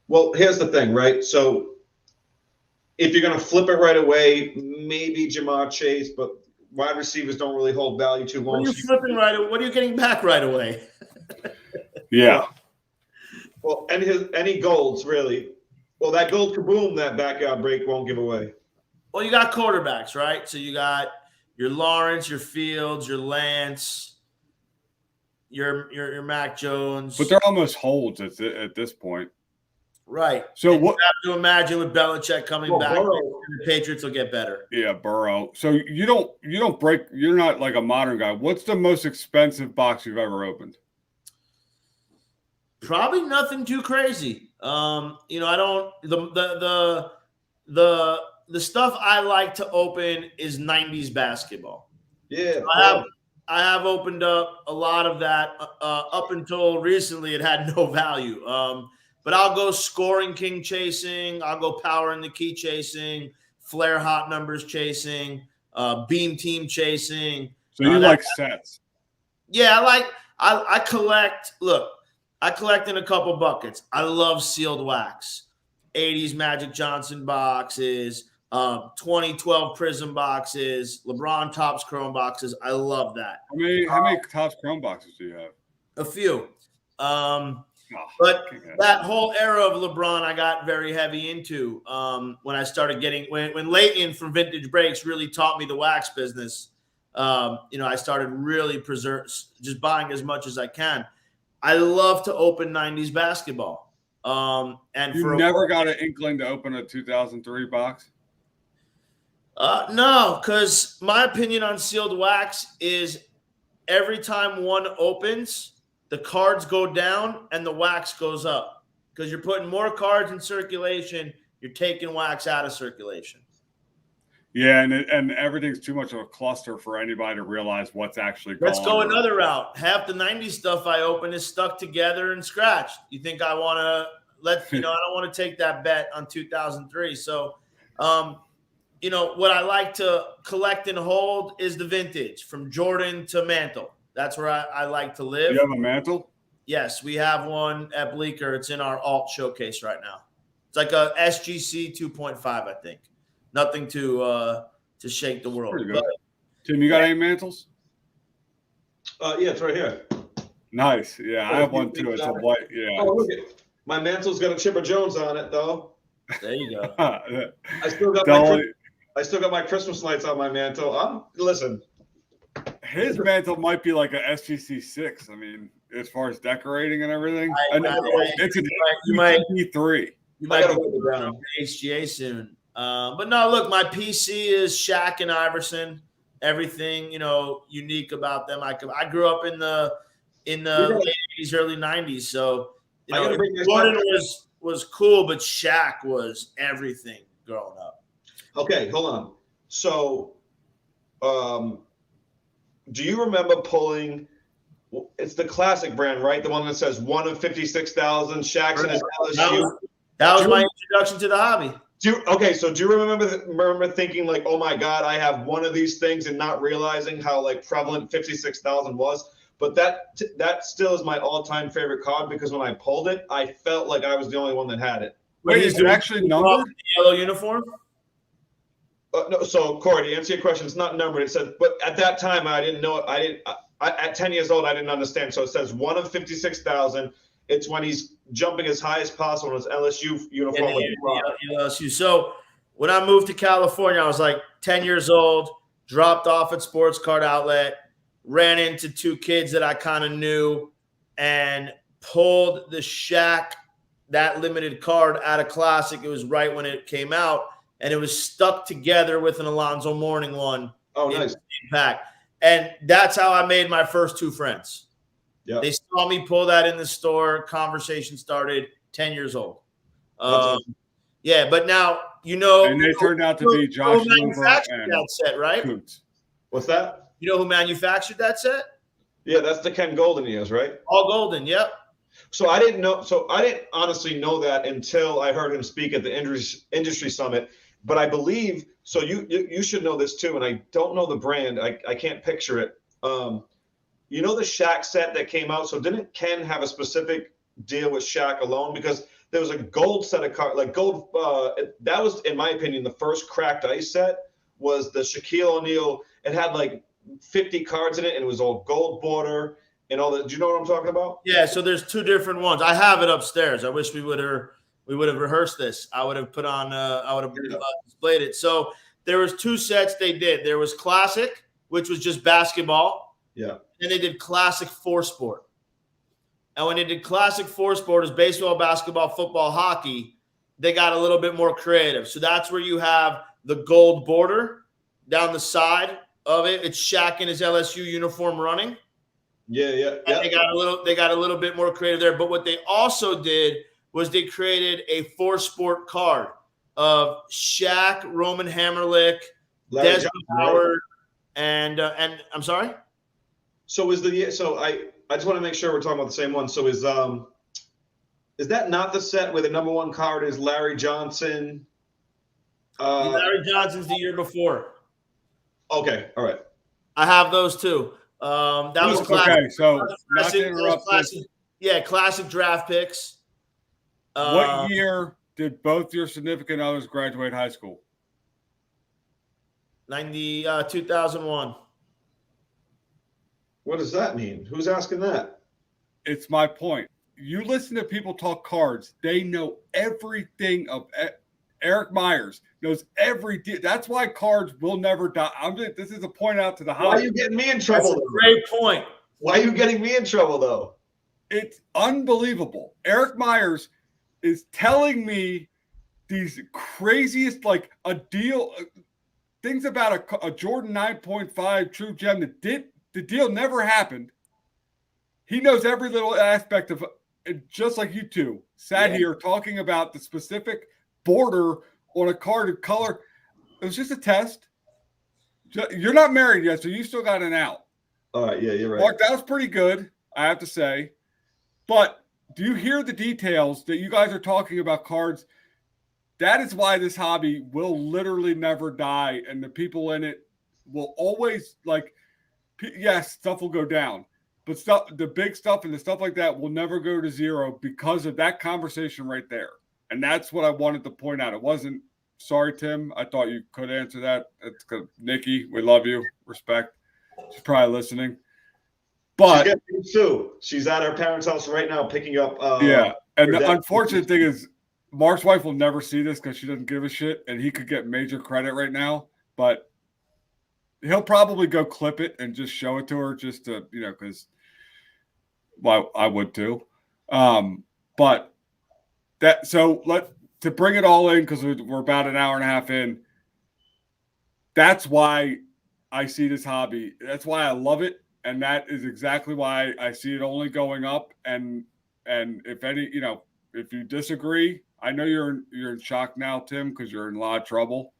Speaker 2: Well, here's the thing, right? So if you're going to flip it right away, maybe Jamar Chase, but wide receivers don't really hold value too long.
Speaker 3: What are you flipping right away? What are you getting back right away?
Speaker 1: Yeah.
Speaker 2: Well, any golds, really. Well, that gold kaboom, that backyard break won't give away.
Speaker 3: Well, you got quarterbacks, right? So you got your Lawrence, your Fields, your Lance, your Mac Jones.
Speaker 1: But they're almost holds at this point.
Speaker 3: Right.
Speaker 1: So
Speaker 3: and
Speaker 1: what
Speaker 3: you have to imagine with Belichick coming back, the Patriots will get better.
Speaker 1: Yeah, Burrow. So you don't break. You're not like a modern guy. What's the most expensive box you've ever opened?
Speaker 3: Probably nothing too crazy. I don't the stuff I like to open is 90s basketball.
Speaker 2: Yeah.
Speaker 3: So I have opened up a lot of that up until recently. It had no value. But I'll go scoring king chasing. I'll go power in the key chasing, flare hot numbers chasing, beam team chasing.
Speaker 1: So you like sets?
Speaker 3: Yeah, I collect. Look, I collect in a couple buckets. I love sealed wax, 80s Magic Johnson boxes, 2012 Prism boxes, LeBron Topps Chrome boxes. I love that.
Speaker 1: How many Topps Chrome boxes do you have?
Speaker 3: A few. But that whole era of LeBron, I got very heavy into when I started when Leighton from Vintage Breaks really taught me the wax business. I started really just buying as much as I can. I love to open 90s basketball. And
Speaker 1: you never got an inkling to open a 2003 box?
Speaker 3: No, because my opinion on sealed wax is every time one opens, the cards go down and the wax goes up because you're putting more cards in circulation. You're taking wax out of circulation.
Speaker 1: Yeah, and everything's too much of a cluster for anybody to realize what's actually going on.
Speaker 3: Let's go another route. Half the 90s stuff I open is stuck together and scratched. You think I want to I don't want to take that bet on 2003. So, what I like to collect and hold is the vintage from Jordan to Mantle. That's where I like to live.
Speaker 1: You have a Mantle?
Speaker 3: Yes, we have one at Bleecker. It's in our alt showcase right now. It's like a SGC 2.5, I think. Nothing to shake the world.
Speaker 1: Pretty good. Tim, you got any mantles?
Speaker 2: Yeah, it's right here.
Speaker 1: Nice. Yeah, I have one too. It's a white. Yeah.
Speaker 2: Oh, look at my mantle's got a Chipper Jones on it, though.
Speaker 3: There you go.
Speaker 2: I still got my Christmas lights on my mantle. Listen.
Speaker 1: His mantle might be like a SGC 6. I mean, as far as decorating and everything, it's an SGC3.
Speaker 3: You might go down HGA soon. But no, look, my PC is Shaq and Iverson. Everything unique about them. I grew up in the late 80s, early 90s. So Jordan was cool, but Shaq was everything growing up.
Speaker 2: Okay, hold on. So, do you remember pulling? It's the classic brand, right? The one that says 1 of 56,000 Shaq's in his LSU.
Speaker 3: That was my introduction to the hobby.
Speaker 2: Okay, so do you remember thinking like, oh my God, I have one of these things, and not realizing how like prevalent 56,000 was? But that still is my all-time favorite card, because when I pulled it, I felt like I was the only one that had it.
Speaker 1: Wait, is it actually numbered?
Speaker 3: Yellow uniform?
Speaker 2: No, so Corey, to answer your question, it's not numbered. It says, but at that time, I didn't know. At 10 years old, I didn't understand. So it says 1 of 56,000. It's when he's jumping as high as possible in his LSU uniform.
Speaker 3: LSU. So when I moved to California, I was like 10 years old, dropped off at Sports Card Outlet, ran into two kids that I kind of knew, and pulled the Shaq, that limited card, out of Classic. It was right when it came out, and it was stuck together with an Alonzo Mourning one.
Speaker 2: Oh, nice.
Speaker 3: In pack. And that's how I made my first two friends.
Speaker 2: Yeah.
Speaker 3: They saw me pull that in the store. Conversation started. 10 years old.
Speaker 2: Awesome.
Speaker 3: Yeah, but now
Speaker 1: and they turned out to be Josh
Speaker 3: manufactured that set, right?
Speaker 1: Coots.
Speaker 2: What's that?
Speaker 3: You know who manufactured that set?
Speaker 2: Yeah, that's the Ken Golden years, right?
Speaker 3: All Golden. Yep.
Speaker 2: So I didn't know. So I didn't honestly know that until I heard him speak at the industry summit. But I believe so. You should know this too. And I don't know the brand. I can't picture it. You know the Shaq set that came out? So didn't Ken have a specific deal with Shaq alone? Because there was a gold set of cards, like gold. That was, in my opinion, the first cracked ice set was the Shaquille O'Neal. It had like 50 cards in it, and it was all gold border and all that. Do you know what I'm talking about?
Speaker 3: Yeah. So there's two different ones. I have it upstairs. I wish we would have rehearsed this. I would have put on. I would have displayed it. So there was two sets they did. There was Classic, which was just basketball.
Speaker 2: Yeah.
Speaker 3: And they did Classic 4-Sport. And when they did Classic 4-Sport, is baseball, basketball, football, hockey, they got a little bit more creative. So that's where you have the gold border down the side of it. It's Shaq in his LSU uniform running.
Speaker 2: Yeah.
Speaker 3: And they got a little bit more creative there. But what they also did was they created a 4-Sport card of Shaq, Roman Hammerlick, Desmond Howard, and I'm sorry?
Speaker 2: So I just want to make sure we're talking about the same one. So is that not the set where the number one card is Larry Johnson?
Speaker 3: Larry Johnson's the year before.
Speaker 2: Okay, all right.
Speaker 3: I have those too. That was classic.
Speaker 1: Okay, so not to interrupt
Speaker 3: classic, classic draft picks.
Speaker 1: What year did both your significant others graduate high school?
Speaker 3: 2001.
Speaker 2: What does that mean? Who's asking that?
Speaker 1: It's my point. You listen to people talk cards. They know everything of Eric Myers knows everything. That's why cards will never die. This is a point out to the house.
Speaker 2: Why are you getting me in trouble?
Speaker 3: That's a great point.
Speaker 2: Why are you getting me in trouble though?
Speaker 1: It's unbelievable. Eric Myers is telling me these craziest, like a deal, things about a Jordan 9.5 True Gem that the deal never happened. He knows every little aspect of it, just like you two sat here talking about the specific border on a card of color. It was just a test. You're not married yet, so you still got an out.
Speaker 2: All right, yeah, you're right.
Speaker 1: Mark, that was pretty good, I have to say. But do you hear the details that you guys are talking about cards? That is why this hobby will literally never die, and the people in it will always, like, yes, stuff will go down, but the big stuff and the stuff like that will never go to zero because of that conversation right there. And that's what I wanted to point out. It wasn't, sorry, Tim, I thought you could answer that. It's good. Nikki, we love you. Respect. She's probably listening. But
Speaker 2: she's at her parents' house right now picking up.
Speaker 1: And the unfortunate thing is Mark's wife will never see this because she doesn't give a shit, and he could get major credit right now. But he'll probably go clip it and just show it to her just to, because I would too. But that, so to bring it all in, because we're about an hour and a half in, that's why I see this hobby. That's why I love it. And that is exactly why I see it only going up. And if if you disagree, I know you're in shock now, Tim, because you're in a lot of trouble.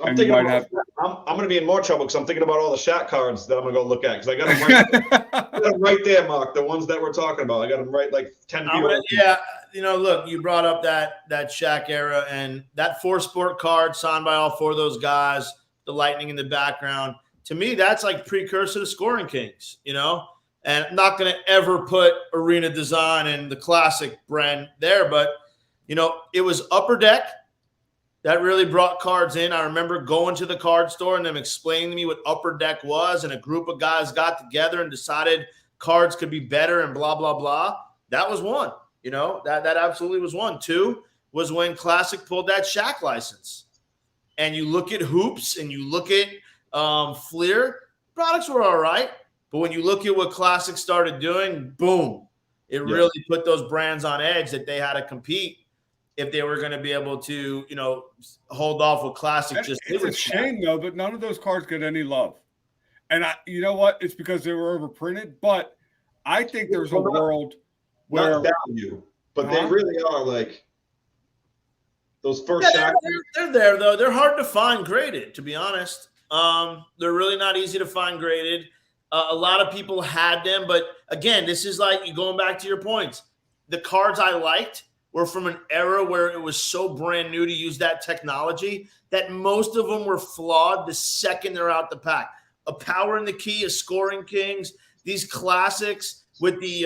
Speaker 2: I'm thinking about, I'm going to be in more trouble because I'm thinking about all the Shaq cards that I'm going to go look at because I got them right there, Mark. The ones that we're talking about, I got them right like 10 feet away.
Speaker 3: Yeah, look, you brought up that Shaq era and that 4-sport card signed by all 4 of those guys, the lightning in the background. To me, that's like precursor to Scoring Kings, And I'm not going to ever put Arena Design and the classic brand there, but it was Upper Deck that really brought cards in. I remember going to the card store and them explaining to me what Upper Deck was, and a group of guys got together and decided cards could be better and blah, blah, blah. That was one. That absolutely was one. 2 was when Classic pulled that Shaq license. And you look at Hoops and you look at Fleer, products were all right. But when you look at what Classic started doing, boom, it really put those brands on edge that they had to compete if they were going to be able to, hold off with Classic.
Speaker 1: It's a shame, though, but none of those cards get any love. And you know what? It's because they were overprinted. But I think there's a world where
Speaker 2: value, but they really are like those first.
Speaker 3: They're there though. They're hard to find graded, to be honest. They're really not easy to find graded. A lot of people had them, but again, this is like you going back to your points. The cards I liked were from an era where it was so brand new to use that technology that most of them were flawed the second they're out the pack. A Power in the Key, a Scoring Kings, these classics with the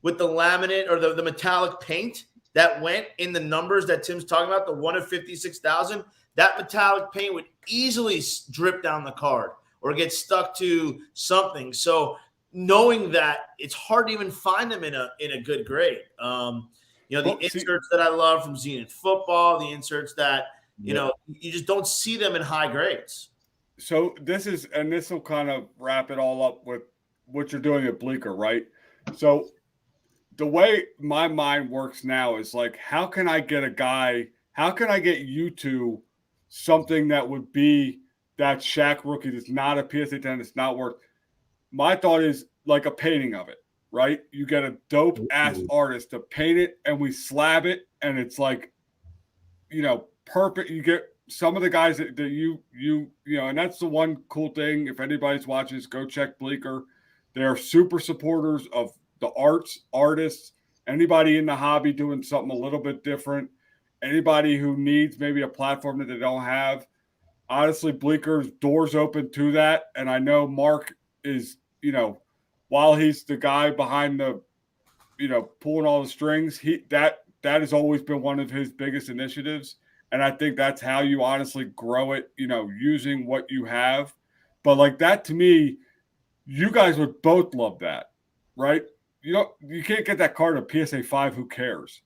Speaker 3: laminate or the metallic paint that went in the numbers that Tim's talking about, the 1 of 56,000, that metallic paint would easily drip down the card or get stuck to something. So knowing that, it's hard to even find them in a good grade. The inserts that I love from Zenith Football, the inserts that, you just don't see them in high grades.
Speaker 1: So this will kind of wrap it all up with what you're doing at Bleecker, right? So the way my mind works now is like, how can I get you to something that would be that Shaq rookie that's not a PSA 10, it's not worth. My thought is like a painting of it, right? You get a dope ass artist to paint it and we slab it and it's like, perfect. You get some of the guys that you and that's the one cool thing. If anybody's watching this, go check Bleecker. They're super supporters of the artists, anybody in the hobby doing something a little bit different, anybody who needs maybe a platform that they don't have. Honestly, Bleecker's doors open to that. And I know Mark is, while he's the guy behind the, pulling all the strings, that has always been one of his biggest initiatives. And I think that's how you honestly grow it, using what you have. But like that, to me, you guys would both love that, right? You can't get that card at PSA 5. Who cares?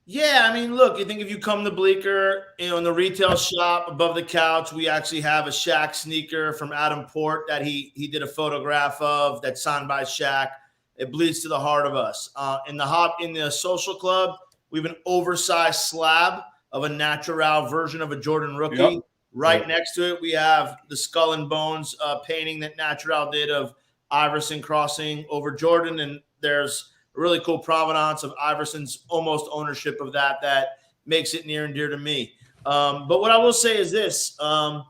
Speaker 3: Yeah, I mean, look, you think if you come to Bleecker, in the retail shop above the couch, we actually have a Shaq sneaker from Adam Port that he did a photograph of that's signed by Shaq. It bleeds to the heart of us. In the social club, we have an oversized slab of a natural version of a Jordan rookie.
Speaker 1: Yep.
Speaker 3: Right next to it, we have the Skull and Bones painting that Natural did of Iverson crossing over Jordan, and there's a really cool provenance of Iverson's almost ownership of that makes it near and dear to me. But what I will say is this, what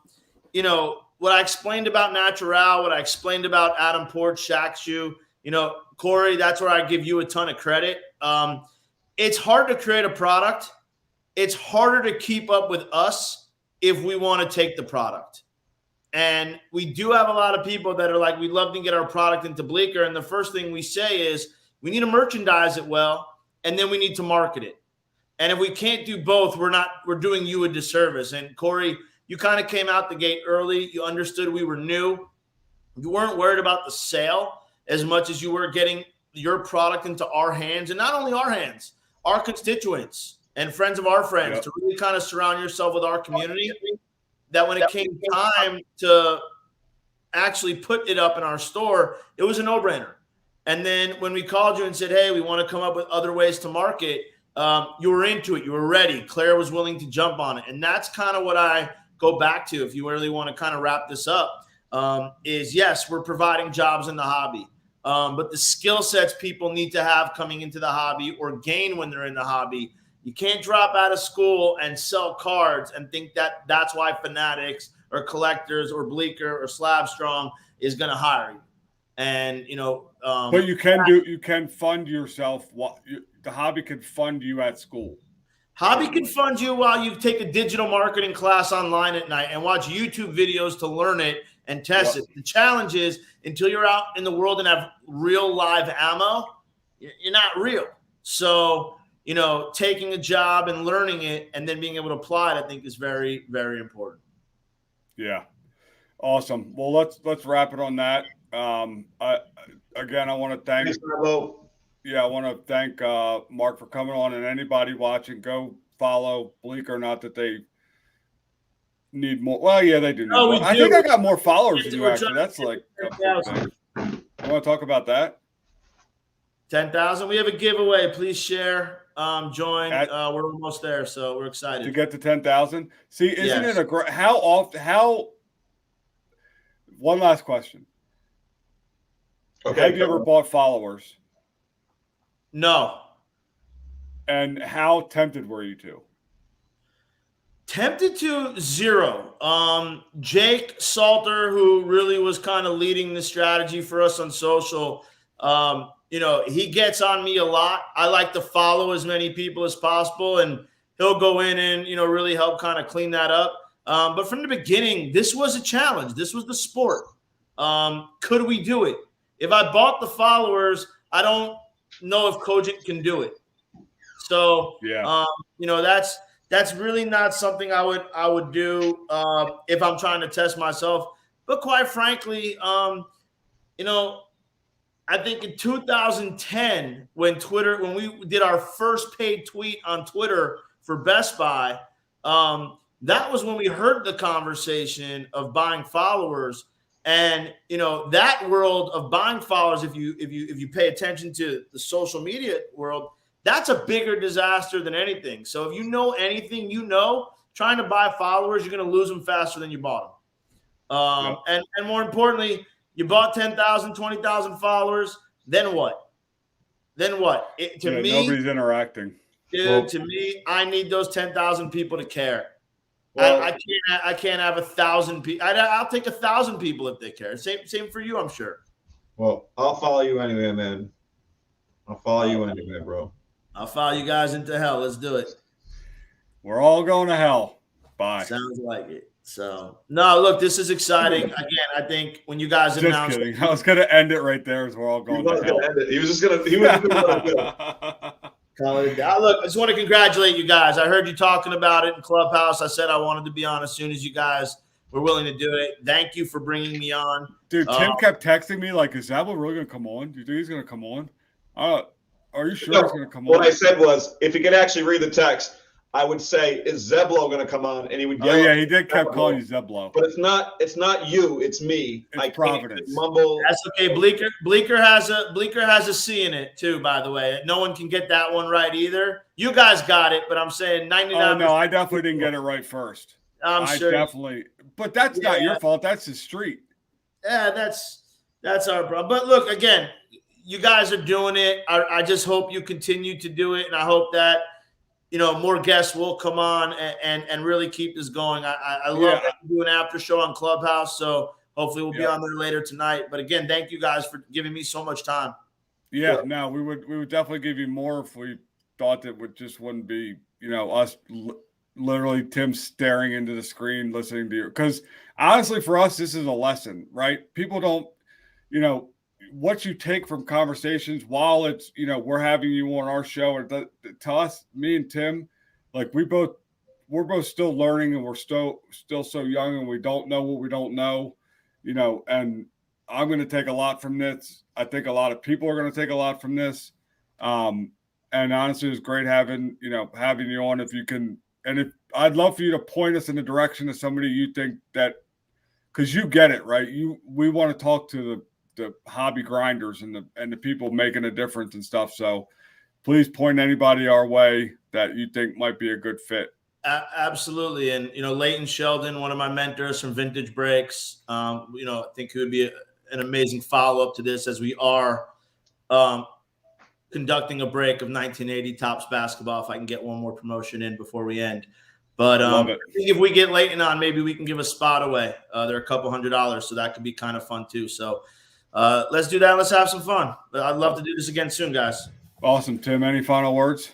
Speaker 3: I explained about Natural, what I explained about Adam Port, Shaq's shoe, Corey, that's where I give you a ton of credit. It's hard to create a product. It's harder to keep up with us if we want to take the product. And we do have a lot of people that are like, we'd love to get our product into Bleecker. And the first thing we say is we need to merchandise it well, and then we need to market it. And if we can't do both, we're doing you a disservice. And Corey, you kind of came out the gate early. You understood we were new. You weren't worried about the sale as much as you were getting your product into our hands, and not only our hands, our constituents and friends of our friends, to really kind of surround yourself with our community, that when it came time to actually put it up in our store, it was a no-brainer. And then when we called you and said, hey, we want to come up with other ways to market, you were into it. You were ready. Claire was willing to jump on it. And that's kind of what I go back to, if you really want to kind of wrap this up, is yes, we're providing jobs in the hobby. But the skill sets people need to have coming into the hobby or gain when they're in the hobby, You can't drop out of school and sell cards and think that that's why Fanatics or Collectors or Bleecker or Slab Strong is going to hire you. And,
Speaker 1: but you can fund yourself. The hobby can fund you at school.
Speaker 3: Hobby can fund you while you take a digital marketing class online at night and watch YouTube videos to learn it and test it. The challenge is until you're out in the world and have real live ammo, you're not real. So, taking a job and learning it and then being able to apply it, I think is very, very important.
Speaker 1: Yeah. Awesome. Well, let's wrap it on that. I want to thank. I want to thank Mark for coming on, and anybody watching, go follow BLEECKER. Not that they need more. Well, yeah, they do. Need more. I think I got more followers than you actually. That's like a cool thing. You want to talk about that?
Speaker 3: 10,000. We have a giveaway. Please share. Join. We're almost there, so we're excited
Speaker 1: to get to 10,000. See, isn't it a great? How? One last question. Okay. Have you ever bought followers?
Speaker 3: No.
Speaker 1: And how tempted were you to?
Speaker 3: Tempted to zero. Jake Salter, who really was kind of leading the strategy for us on social, he gets on me a lot. I like to follow as many people as possible, and he'll go in and, really help kind of clean that up. But from the beginning, this was a challenge. This was the sport. Could we do it? If I bought the followers, I don't know if Cogent can do it. So, that's really not something I would do if I'm trying to test myself. But quite frankly, I think in 2010, when we did our first paid tweet on Twitter for Best Buy, that was when we heard the conversation of buying followers. And that world of buying followers, if you pay attention to the social media world, that's a bigger disaster than anything. So if you know anything, trying to buy followers, you're going to lose them faster than you bought them. And more importantly, you bought 10,000, 20,000 followers. Then what? To me,
Speaker 1: nobody's interacting.
Speaker 3: Dude, to me, I need those 10,000 people to care. Well, I can't have 1,000 people. I'll take 1,000 people if they care. Same for you, I'm sure.
Speaker 2: Well, I'll follow you anyway, man. I'll follow you anyway, bro.
Speaker 3: I'll follow you guys into hell. Let's do it.
Speaker 1: We're all going to hell. Bye.
Speaker 3: Sounds like it. So, no, look, this is exciting. Again, I think when you guys announced.
Speaker 1: Just kidding. I was going to end it right there as we're all going to hell.
Speaker 2: He was just going to.
Speaker 3: Look, I just want to congratulate you guys. I heard you talking about it in Clubhouse. I said I wanted to be on as soon as you guys were willing to do it. Thank you for bringing me on.
Speaker 1: Dude, Tim kept texting me like, is Zablow really going to come on? Do you think he's going to come on? Are you sure he's going to come on?
Speaker 2: What I said was, if you could actually read the text, I would say, is Zablow going to come on? And he would yell.
Speaker 1: Oh, yeah, he did kept calling you Zablow.
Speaker 2: But it's not you, it's me.
Speaker 1: It's Providence.
Speaker 2: Mumble.
Speaker 3: That's okay. Bleecker has a C in it too, by the way. No one can get that one right either. You guys got it, but I'm saying 99%.
Speaker 1: Oh, no, I definitely didn't get it right first.
Speaker 3: I'm sure.
Speaker 1: Definitely. But that's not your fault. That's his street.
Speaker 3: Yeah, that's our problem. But look, again, you guys are doing it. I just hope you continue to do it, and I hope that more guests will come on and really keep this going. I love that you do an after show on Clubhouse, so hopefully we'll be on there later tonight. But again, thank you guys for giving me so much time.
Speaker 1: Yeah, no, we would definitely give you more if we thought that wouldn't be us literally Tim staring into the screen listening to you. Because honestly, for us, this is a lesson, right? People don't, what you take from conversations while it's, we're having you on our show, or to us, me and Tim, like we're both still learning, and we're still so young, and we don't know what we don't know, and I'm going to take a lot from this. I think a lot of people are going to take a lot from this. And honestly, it's great having you on. If you can, and if I'd love for you to point us in the direction of somebody you think that, because you get it, right? We want to talk to the hobby grinders and the people making a difference and stuff. So please point anybody our way that you think might be a good fit.
Speaker 3: Absolutely. And, Leighton Sheldon, one of my mentors from Vintage Breaks, I think he would be an amazing follow-up to this, as we are conducting a break of 1980 Tops basketball if I can get one more promotion in before we end. But I think if we get Leighton on, maybe we can give a spot away. They're a couple $100, so that could be kind of fun too. So let's do that. Let's have some fun. I'd love to do this again soon, guys.
Speaker 1: Awesome. Tim, any final words?